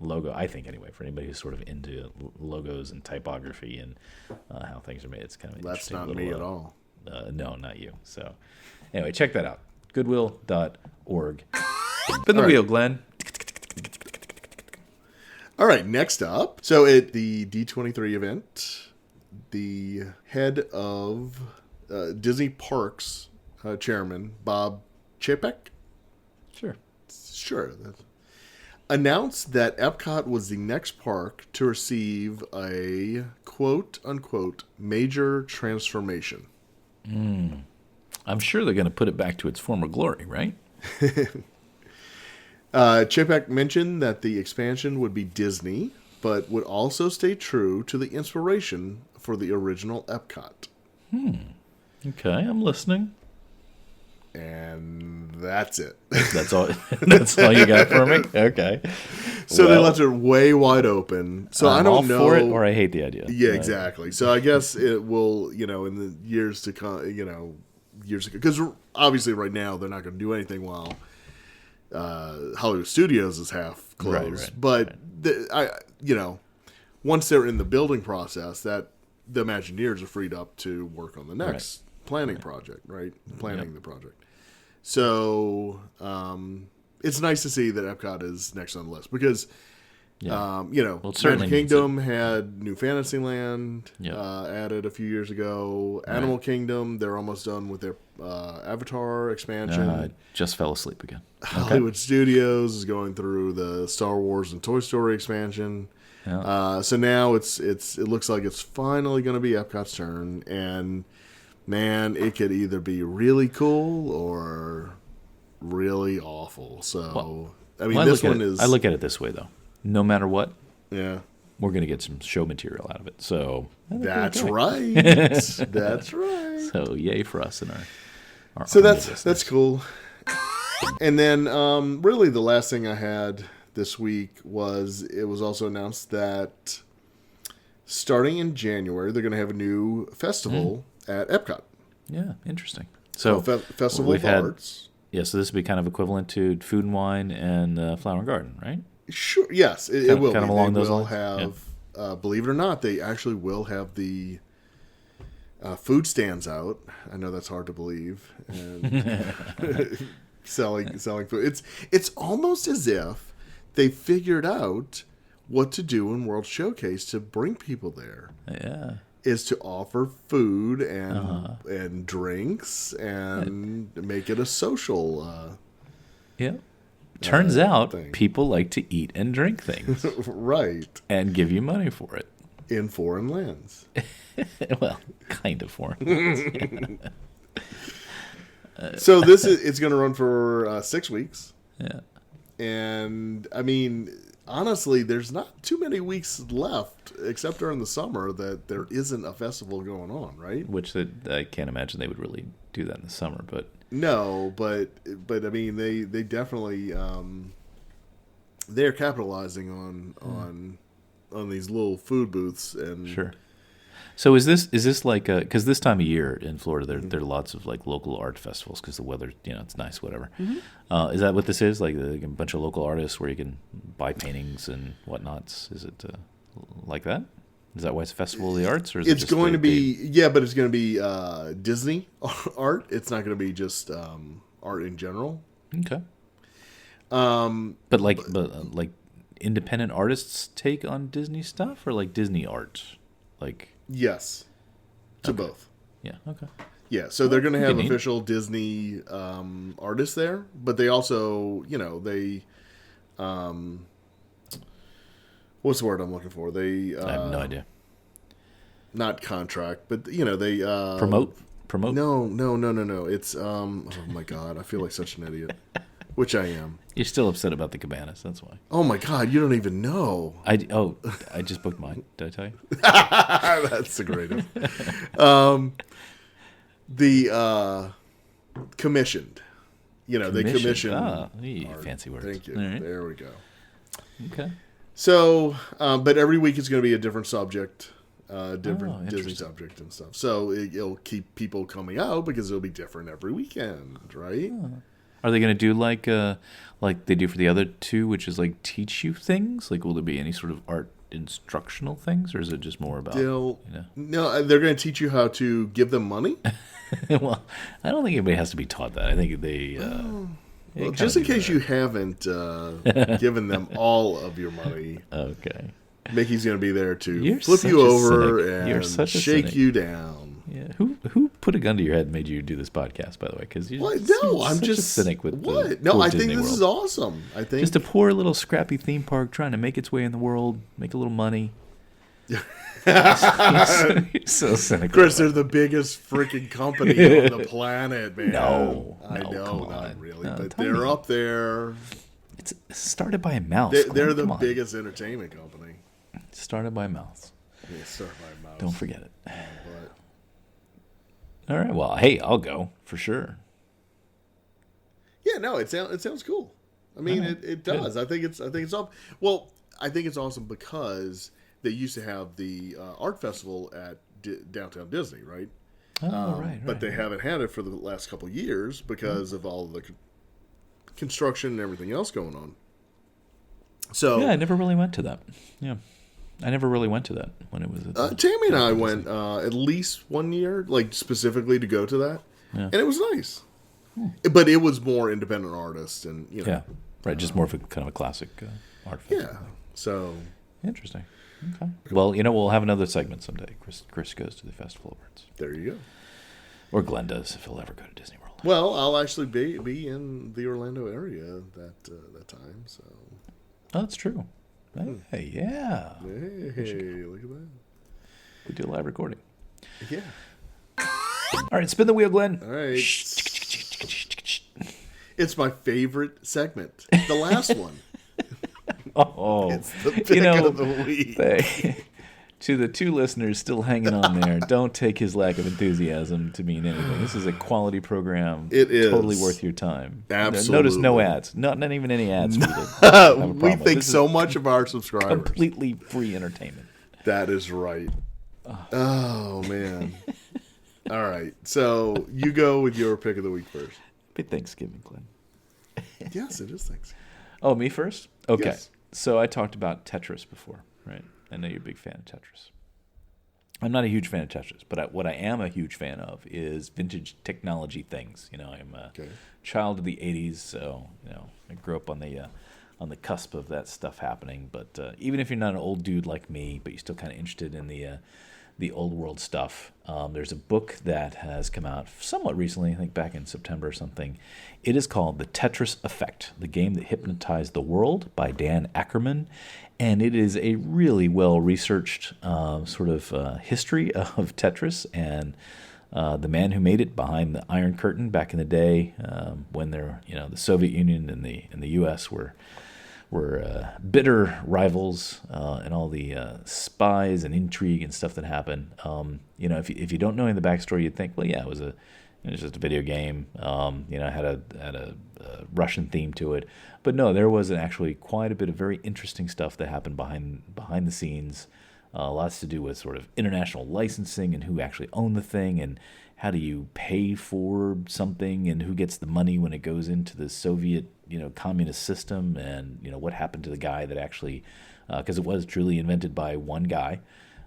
logo, I think, anyway, for anybody who's sort of into logos and typography and how things are made. It's kind of That's interesting. not me at all. No, not you. So anyway, check that out. Goodwill.org. Spin the wheel, Glenn. All right, next up. So at the D23 event, the head of Disney Parks chairman, Bob Chapek, sure, announced that Epcot was the next park to receive a quote-unquote major transformation. I'm sure they're going to put it back to its former glory, right? Chapek mentioned that the expansion would be Disney, but would also stay true to the inspiration for the original Epcot. Okay, I'm listening. And that's it. That's all. That's all you got for me. Okay. So they left it way wide open. So I don't know for it, or I hate the idea. Yeah, exactly. So I guess it will, in the years to come, because obviously right now they're not going to do anything while Hollywood Studios is half closed. Right. Once they're in the building process, that the Imagineers are freed up to work on the next planning project, right? Planning the project. So it's nice to see that Epcot is next on the list because, Magic Kingdom had New Fantasyland added a few years ago. Animal Kingdom, they're almost done with their Avatar expansion. Just fell asleep again. Hollywood Studios is going through the Star Wars and Toy Story expansion. Yeah. So now it looks like it's finally going to be Epcot's turn, and man, it could either be really cool or really awful. So I look at it this way though. No matter what, we're going to get some show material out of it. So that's right. That's right. So yay for us and our so that's cool. And then really the last thing I had this week was it was also announced that starting in January they're going to have a new festival at Epcot. Yeah, interesting. So Festival of Arts. Yeah, so this would be kind of equivalent to Food and Wine and Flower and Garden, right? Sure. Yes, it will. Kind of along those lines. Have, believe it or not, they actually will have the food stands out. I know that's hard to believe. And selling food. It's almost as if they figured out what to do in World Showcase to bring people there. Yeah. Is to offer food and drinks and make it a social. Turns out thing. people like to eat and drink things. Right. And give you money for it. In foreign lands. Well, kind of foreign. So it's going to run for 6 weeks. Yeah. And I mean, honestly, there's not too many weeks left, except during the summer, that there isn't a festival going on, right? Which I can't imagine they would really do that in the summer, but no, but I mean, they definitely they're capitalizing on these little food booths and sure. So is this like because this time of year in Florida there are lots of like local art festivals because the weather it's nice whatever. Is that what this is, like a bunch of local artists where you can buy paintings and whatnots? Is it like that? Is that why it's a festival of the arts, or is it's going to be but it's going to be Disney art. It's not going to be just art in general. Okay. But like independent artists take on Disney stuff, or like Disney art, like. Yes, to both. Yeah. Okay. Yeah, so they're going to have official Disney artists there, but they also, they, what's the word I'm looking for? They I have no idea. Not contract, but they promote? No. It's oh my god, I feel like such an idiot, which I am. You're still upset about the Cabanas. That's why. Oh my god, you don't even know. I just booked mine. Did I tell you? That's the greatest. The commissioned. They commission. Ah, fancy words. Thank you. All right. There we go. Okay. So, but every week it's going to be a different subject, different Disney interesting. subject and stuff. So it'll keep people coming out because it'll be different every weekend, right? Are they going to do like they do for the other two, which is like teach you things? Like, will there be any sort of art instructional things, or is it just more about No, they're going to teach you how to give them money. Well, I don't think anybody has to be taught that. I think they. Well, just in case you haven't given them all of your money, okay, Mickey's going to be there to You're flip such you a over cynic. and shake you down. Yeah, who put a gun to your head and made you do this podcast? By the way, because you're I'm such just a cynic with what? The No, I Disney think this world. is awesome. I think Just a poor little scrappy theme park trying to make its way in the world, make a little money. You're so cynical. Chris, they're the biggest freaking company on the planet, man. No, I know, come not on. really, No, but tell they're me. up there. It's started by a mouse. They're Glenn, the come on. biggest entertainment company. Started by a mouse. Yeah, start by mouse. Don't forget it. But, All right. Well, hey, I'll go for sure. yeah, no, it sounds cool. I mean, it does. I think it's awesome. Well, I think it's awesome because they used to have the art festival at downtown Disney, right? Oh, right. But they haven't had it for the last couple of years because of all the construction and everything else going on. So Yeah, I never really went to that. Yeah, I never really went to that when it was. At Tammy and I went at least one year, like specifically to go to that, and it was nice. But it was more independent artists, and yeah, right. Just more of a kind of a classic art festival. yeah. So Interesting. Okay. Well, we'll have another segment someday. Chris goes to the festival awards, there you go. or Glenn does if he'll ever go to Disney World. Well, I'll actually be in the Orlando area that time. So Oh, that's true. Hey, yeah. hey, look at that. We do a live recording. Yeah. All right, spin the wheel, Glenn. All right. It's my favorite segment. The last one. Oh, It's the pick of the week. To the two listeners still hanging on there, don't take his lack of enthusiasm to mean anything. This is a quality program. It is. Totally worth your time. Absolutely. Notice no ads. Not even any ads. We We think so much of our subscribers. completely free entertainment. That is right. Oh, man. All right. So you go with your pick of the week first. Happy Thanksgiving, Glenn. Yes, it is. Thanks. Oh, me first? Okay. Yes. So I talked about Tetris before, right? I know you're a big fan of Tetris. I'm not a huge fan of Tetris, but what I am a huge fan of is vintage technology things. I'm a child of the '80s, so I grew up on the cusp of that stuff happening. But even if you're not an old dude like me, but you're still kind of interested in the old world stuff, there's a book that has come out somewhat recently, I think back in September or something. It is called The Tetris Effect, the game that hypnotized the world, by Dan Ackerman. And it is a really well-researched sort of history of Tetris and the man who made it behind the Iron Curtain back in the day, when the Soviet Union and the U.S. were bitter rivals, and all the spies and intrigue and stuff that happened. If you don't know any of the backstory, you'd think, well, yeah, it was just a video game. Had a Russian theme to it, but no, there was actually quite a bit of very interesting stuff that happened behind the scenes. Lots to do with sort of international licensing and who actually owned the thing, and how do you pay for something, and who gets the money when it goes into the Soviet communist system, and what happened to the guy that actually, because it was truly invented by one guy,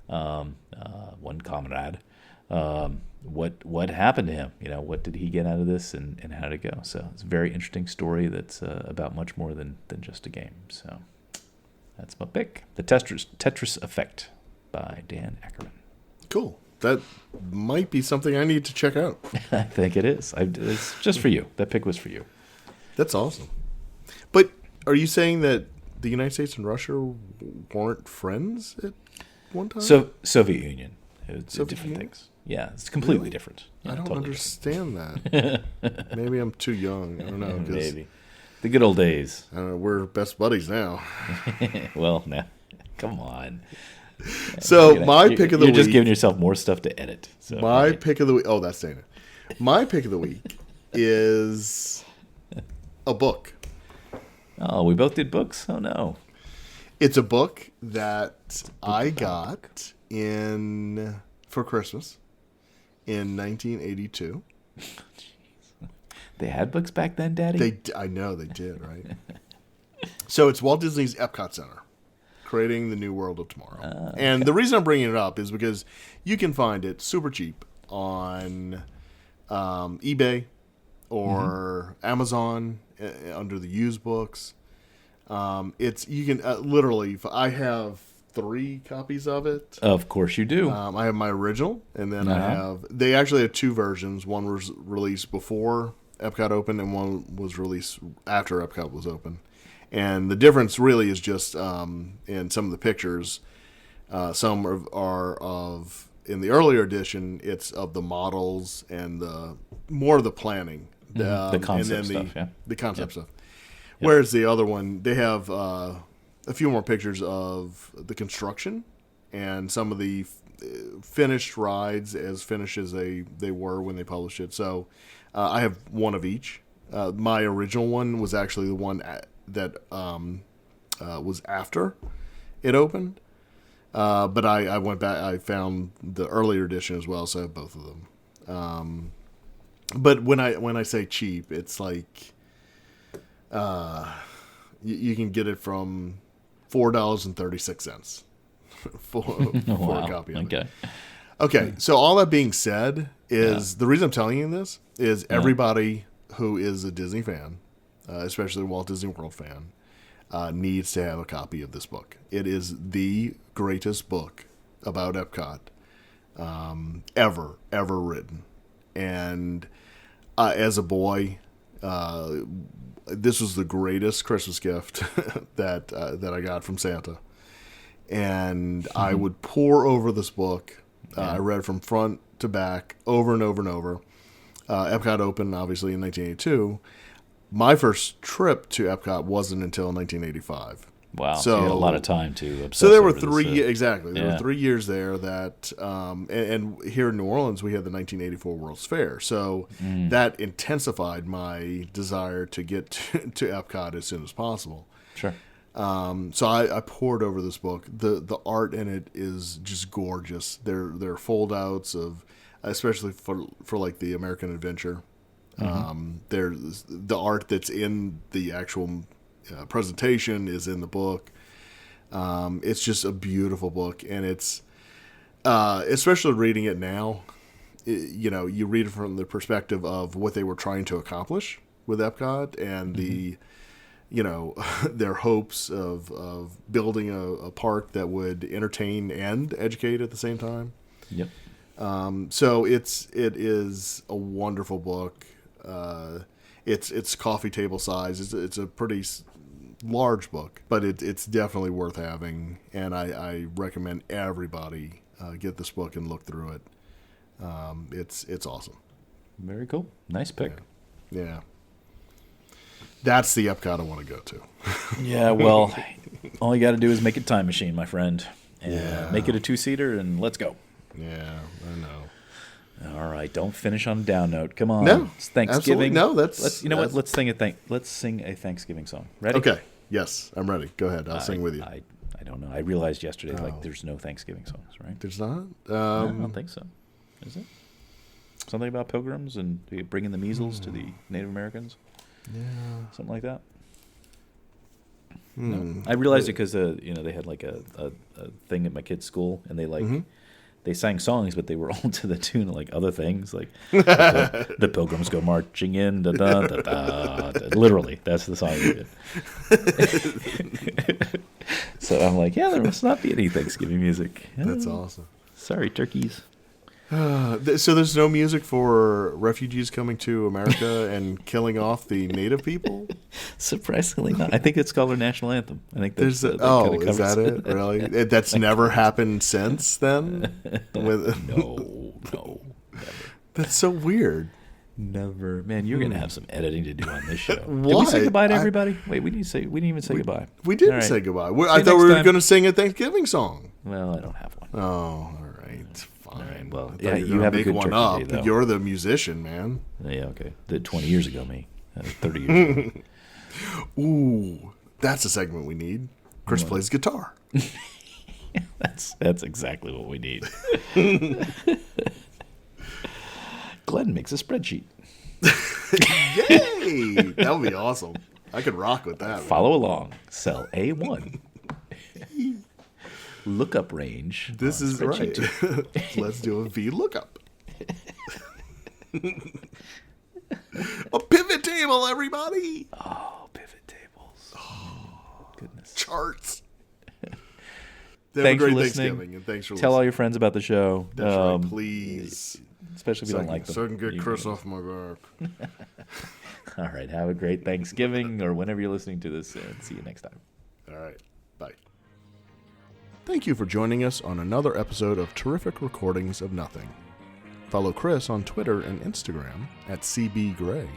one comrade. What happened to him? What did he get out of this, and how did it go? So it's a very interesting story that's about much more than just a game. So that's my pick. The Tetris Effect by Dan Ackerman. Cool. That might be something I need to check out. I think it is. It's just for you. That pick was for you. That's awesome. But are you saying that the United States and Russia weren't friends at one time? So Soviet Union. It's Soviet different Union? things. Yeah, it's completely Really? different. Yeah, I don't totally understand that. Maybe I'm too young. I don't know. different. 'Cause, Maybe the good old days. I don't know, we're best buddies now. Well, now, come on. So my pick of the you're just week. giving yourself more stuff to edit. So, My all right. pick of the week. Oh, that's saying it. My pick of the week is a book. Oh, we both did books. Oh no. It's a book that I got for Christmas in 1982. They had books back then, Daddy. I know they did, right? So it's Walt Disney's Epcot Center, creating the new world of tomorrow. And the reason I'm bringing it up is because you can find it super cheap on eBay or Amazon under the used books. You can literally. I have 3 copies of it. Of course you do. I have my original, and then I have. They actually have 2 versions. One was released before Epcot opened, and one was released after Epcot was open. And the difference really is just in some of the pictures. Some are of in the earlier edition. It's of the models and more of the planning, the concept and then stuff. Yeah. the concept stuff. Whereas the other one, they have a few more pictures of the construction and some of the finished rides, as finished as they were when they published it. So I have one of each. My original one was actually the one that was after it opened. But I went back. I found the earlier edition as well, so I have both of them. But when I say cheap, it's like you can get it from $4.36 for a copy of it. Okay, so all that being said, the reason I'm telling you this is everybody who is a Disney fan, especially a Walt Disney World fan, needs to have a copy of this book. It is the greatest book about Epcot ever written. And as a boy, this was the greatest Christmas gift that I got from Santa. And I would pore over this book. I read from front to back over and over and over. Epcot opened, obviously, in 1982. My first trip to Epcot wasn't until 1985. Wow. So you had a lot of time to obsess So there were over 3 this, exactly. There were 3 years there that, and here in New Orleans we had the 1984 World's Fair. So that intensified my desire to get to Epcot as soon as possible. Sure. So I pored over this book. The art in it is just gorgeous. There are fold-outs of, especially for like the American Adventure. There's the art that's in the actual presentation is in the book. It's just a beautiful book, and it's especially reading it now. You read it from the perspective of what they were trying to accomplish with Epcot and the their hopes of building a park that would entertain and educate at the same time. Yep. So it is a wonderful book. It's coffee table size. It's a pretty large book, but it's definitely worth having, and I recommend everybody get this book and look through it. It's awesome. Very cool. Nice pick. Yeah. That's the Epcot I want to go to. Yeah, well, all you got to do is make a time machine, my friend, and make it a 2-seater, and let's go. Yeah, I know. All right, don't finish on a down note. Come on, No, it's Thanksgiving. absolutely. No, Let's sing a Thanksgiving song. Ready? Okay. Yes, I'm ready. Go ahead. I'll sing with you. I don't know. I realized yesterday there's no Thanksgiving songs, right? There's not. No, I don't think so. Is it? Something about pilgrims and bringing the measles to the Native Americans. Yeah. Something like that. No. I realized it because they had like a thing at my kid's school, and they sang songs, but they were all to the tune of like other things, like the Pilgrims Go Marching In, da da da da. Literally, that's the song we did. So I'm like, there must not be any Thanksgiving music. That's awesome. Sorry, turkeys. So there's no music for refugees coming to America and killing off the native people? Surprisingly not. I think it's called our national anthem. I think There's that is covers that it? Really? That's never happened since then? No. No, never. That's so weird. Never. Man, you're going to have some editing to do on this show. Did we Why? say goodbye to everybody? Wait, we didn't even say goodbye. We didn't All right. say goodbye. See I you thought we next were time. going to sing a Thanksgiving song. Well, I don't have one. Oh, all right. Fine. All right, well, I thought yeah, you were you gonna have a make good one turkey up. day, though. You're the musician, man. Yeah, okay. 20 years ago, me. 30 years ago. Ooh, that's a segment we need. Chris plays guitar. That's exactly what we need. Glenn makes a spreadsheet. Yay! That would be awesome. I could rock with that. Follow along. Cell A1. Lookup range. This on is spreadsheet right. 2. Let's do a V lookup. A pivot table, everybody. Oh, pivot tables. Oh, goodness. Charts. Thanks for great listening. Thanksgiving, and thanks for Tell all listening. your friends about the show. That's right, please. Especially if you don't like them. So I can get You Chris can- off my back. All right. Have a great Thanksgiving or whenever you're listening to this, and see you next time. All right, bye. Thank you for joining us on another episode of Terrific Recordings of Nothing. Follow Chris on Twitter and Instagram at CBGray,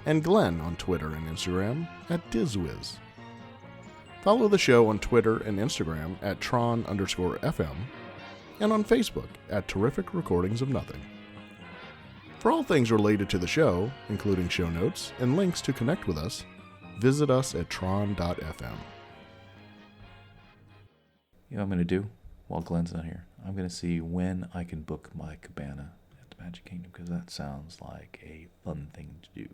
and Glenn on Twitter and Instagram at DizWiz. Follow the show on Twitter and Instagram at Tron_FM, and on Facebook at Terrific Recordings of Nothing. For all things related to the show, including show notes and links to connect with us, visit us at tron.fm. You know what I'm going to do while Glenn's not here? I'm going to see when I can book my cabana at the Magic Kingdom, because that sounds like a fun thing to do.